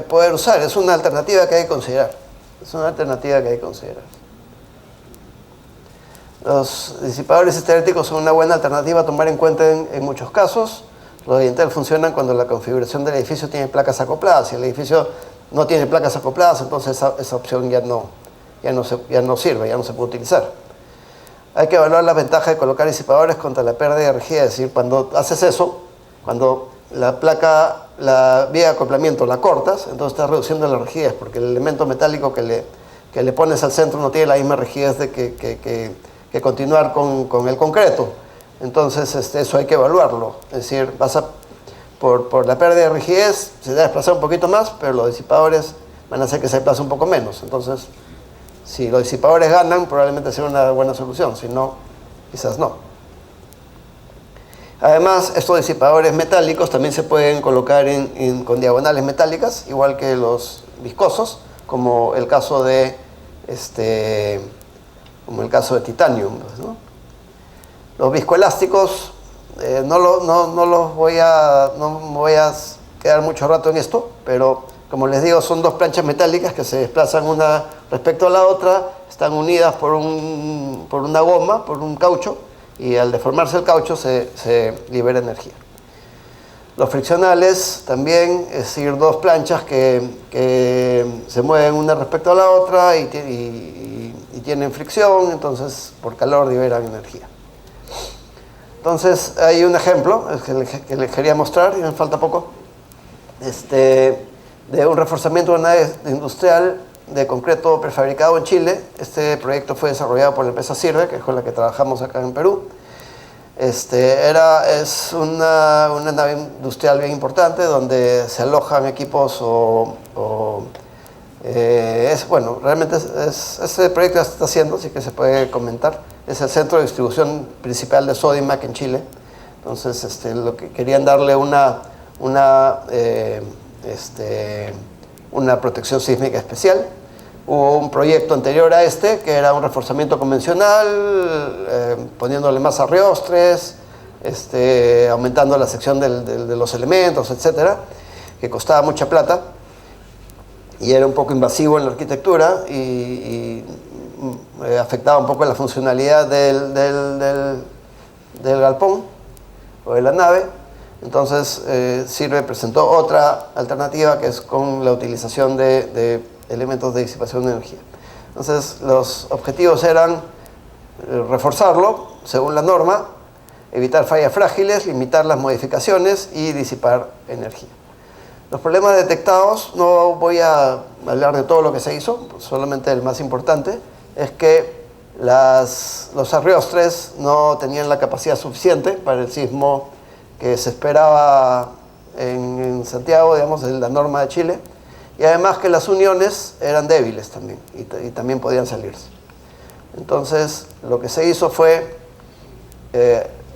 Speaker 2: poder usar. Es una alternativa que hay que considerar. Es una alternativa que hay que considerar. Los disipadores histeréticos son una buena alternativa a tomar en cuenta en muchos casos. Los de dintel funcionan cuando la configuración del edificio tiene placas acopladas. Si el edificio no tiene placas acopladas, entonces esa opción ya no ya no sirve, ya no se puede utilizar. Hay que evaluar las ventajas de colocar disipadores contra la pérdida de energía, es decir, cuando haces eso, cuando la placa, la vía de acoplamiento la cortas, entonces estás reduciendo la rigidez, porque el elemento metálico que le pones al centro no tiene la misma rigidez que continuar con el concreto. Entonces eso hay que evaluarlo, es decir, por la pérdida de rigidez se debe desplazar un poquito más, pero los disipadores van a hacer que se desplace un poco menos. Entonces, si los disipadores ganan, probablemente sea una buena solución, si no, quizás no. Además, estos disipadores metálicos también se pueden colocar con diagonales metálicas, igual que los viscosos, como el caso de titanio, ¿no? Los viscoelásticos, no me voy a quedar mucho rato en esto, pero como les digo, son dos planchas metálicas que se desplazan una respecto a la otra, están unidas por una goma, por un caucho, y al deformarse el caucho se libera energía. Los friccionales también, es decir, dos planchas que se mueven una respecto a la otra y tienen fricción, entonces por calor liberan energía. Entonces hay un ejemplo que les quería mostrar, y me falta poco, de un reforzamiento de una nave industrial de concreto prefabricado en Chile. Este proyecto fue desarrollado por la empresa Sirve, que es con la que trabajamos acá en Perú. Es una nave industrial bien importante donde se alojan equipos realmente este proyecto ya se está haciendo, así que se puede comentar. Es el centro de distribución principal de Sodimac en Chile. Entonces, lo que querían darle una protección sísmica especial. Hubo un proyecto anterior a que era un reforzamiento convencional, poniéndole más arreostres, aumentando la sección de los elementos, etcétera, que costaba mucha plata y era un poco invasivo en la arquitectura y afectaba un poco la funcionalidad del galpón o de la nave. Entonces Sirve presentó otra alternativa, que es con la utilización de elementos de disipación de energía. Entonces los objetivos eran reforzarlo según la norma, evitar fallas frágiles, limitar las modificaciones y disipar energía. Los problemas detectados, no voy a hablar de todo lo que se hizo, solamente el más importante, es que los arreostres no tenían la capacidad suficiente para el sismo que se esperaba en Santiago, digamos, en la norma de Chile, y además que las uniones eran débiles también, y también podían salirse. Entonces, lo que se hizo fue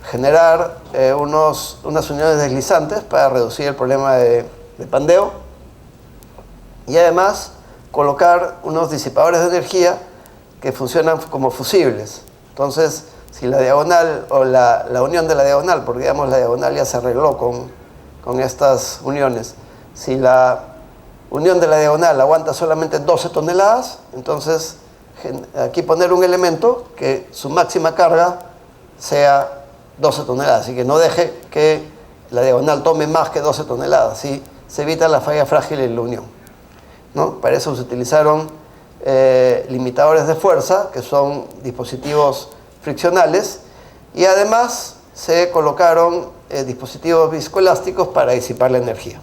Speaker 2: generar unas uniones deslizantes para reducir el problema de pandeo, y además colocar unos disipadores de energía que funcionan como fusibles. Entonces, si la diagonal o la unión de la diagonal, porque digamos la diagonal ya se arregló con estas uniones, si la unión de la diagonal aguanta solamente 12 toneladas, entonces aquí poner un elemento que su máxima carga sea 12 toneladas, así que no deje que la diagonal tome más que 12 toneladas, ¿sí? Se evita la falla frágil en la unión, ¿no? Para eso se utilizaron limitadores de fuerza, que son dispositivos friccionales, y además se colocaron dispositivos viscoelásticos para disipar la energía.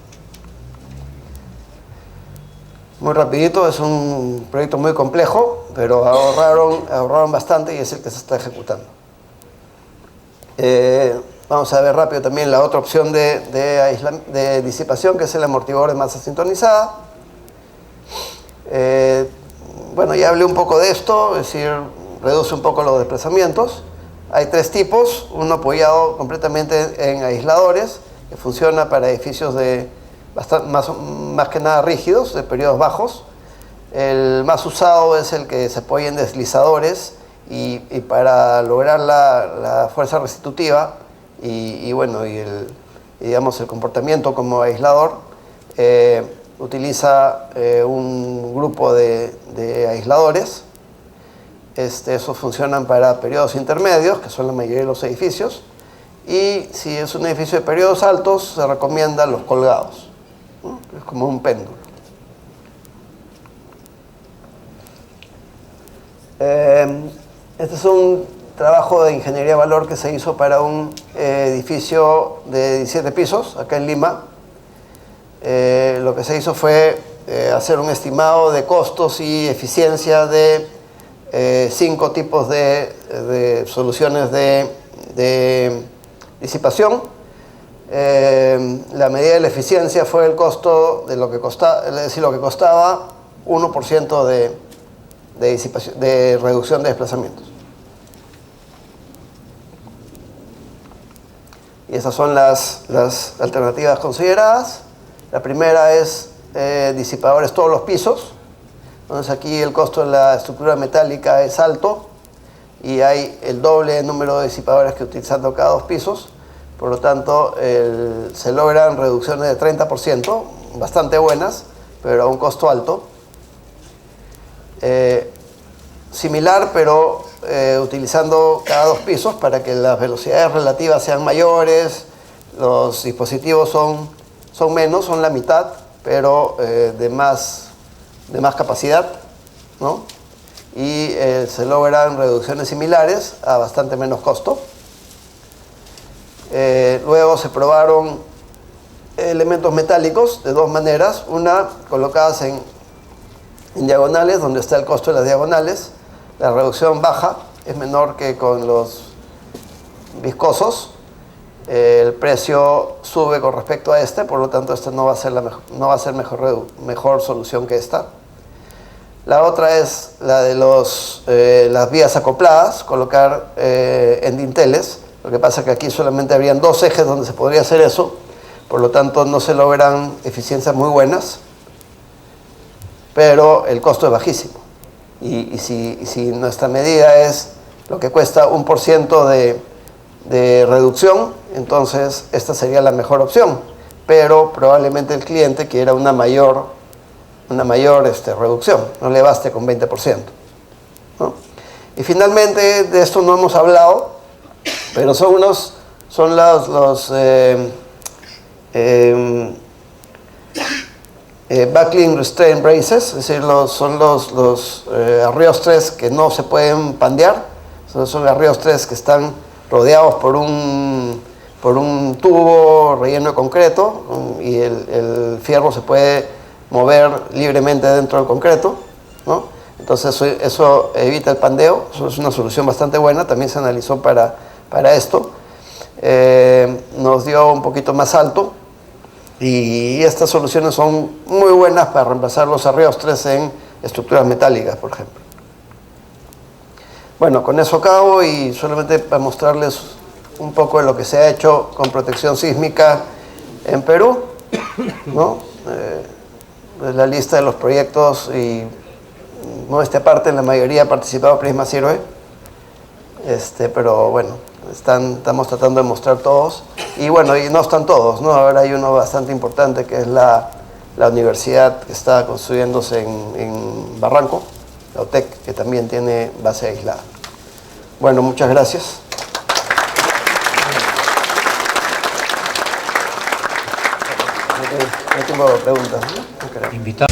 Speaker 2: Muy rapidito, es un proyecto muy complejo, pero ahorraron bastante y es el que se está ejecutando. Vamos a ver rápido también la otra opción de disipación, que es el amortiguador de masa sintonizada. Bueno, ya hablé un poco de esto, es decir, reduce un poco los desplazamientos. Hay tres tipos, uno apoyado completamente en aisladores, que funciona para edificios más que nada rígidos, de periodos bajos. El más usado es el que se apoya en deslizadores y para lograr la fuerza restitutiva y el comportamiento como aislador, utiliza un grupo de aisladores. Esos funcionan para periodos intermedios, que son la mayoría de los edificios, y si es un edificio de periodos altos, se recomiendan los colgados, ¿no? Es como un péndulo. Este es un trabajo de ingeniería de valor que se hizo para un edificio de 17 pisos, acá en Lima. Lo que se hizo fue hacer un estimado de costos y eficiencia de 5 tipos de soluciones de disipación. La medida de la eficiencia fue el costo de lo que costaba, es decir, lo que costaba 1% de reducción de desplazamientos. Y esas son las alternativas consideradas. La primera es disipadores todos los pisos. Entonces aquí el costo de la estructura metálica es alto y hay el doble número de disipadores que utilizando cada 2 pisos. Por lo tanto, se logran reducciones de 30%, bastante buenas, pero a un costo alto. Similar, pero utilizando cada 2 pisos para que las velocidades relativas sean mayores, los dispositivos son menos, son la mitad, pero de más capacidad, ¿no? Y se logran reducciones similares a bastante menos costo. Luego se probaron elementos metálicos de 2 maneras, una colocadas en diagonales, donde está el costo de las diagonales. La reducción baja, es menor que con los viscosos. El precio sube con respecto a este, por lo tanto esta no va a ser mejor solución que esta. La otra es la de las vías acopladas, colocar en dinteles. Lo que pasa es que aquí solamente habrían 2 ejes donde se podría hacer eso, por lo tanto no se logran eficiencias muy buenas, pero el costo es bajísimo. Y si nuestra medida es lo que cuesta 1% de reducción, entonces esta sería la mejor opción, pero probablemente el cliente quiera una mayor reducción, no le baste con 20%, ¿no? Y finalmente, de esto no hemos hablado, pero son los backlink restraint braces, es decir, son los arriostres que no se pueden pandear. Son arriostres que están rodeados por un tubo relleno de concreto y el fierro se puede mover libremente dentro del concreto, ¿no? Entonces eso evita el pandeo. Eso es una solución bastante buena, también se analizó para esto. Nos dio un poquito más alto. Y estas soluciones son muy buenas para reemplazar los arriostres en estructuras metálicas, por ejemplo. Bueno, con eso acabo y solamente para mostrarles un poco de lo que se ha hecho con protección sísmica en Perú, ¿no? La lista de los proyectos y modestia aparte, en la mayoría ha participado Prisma Sirve, pero bueno, estamos tratando de mostrar todos. Y bueno, y no están todos, ¿no? Ahora hay uno bastante importante que es la universidad que está construyéndose en Barranco, la UTEC, que también tiene base aislada. Bueno, muchas gracias. No tengo preguntas, ¿no?
Speaker 1: Invitado.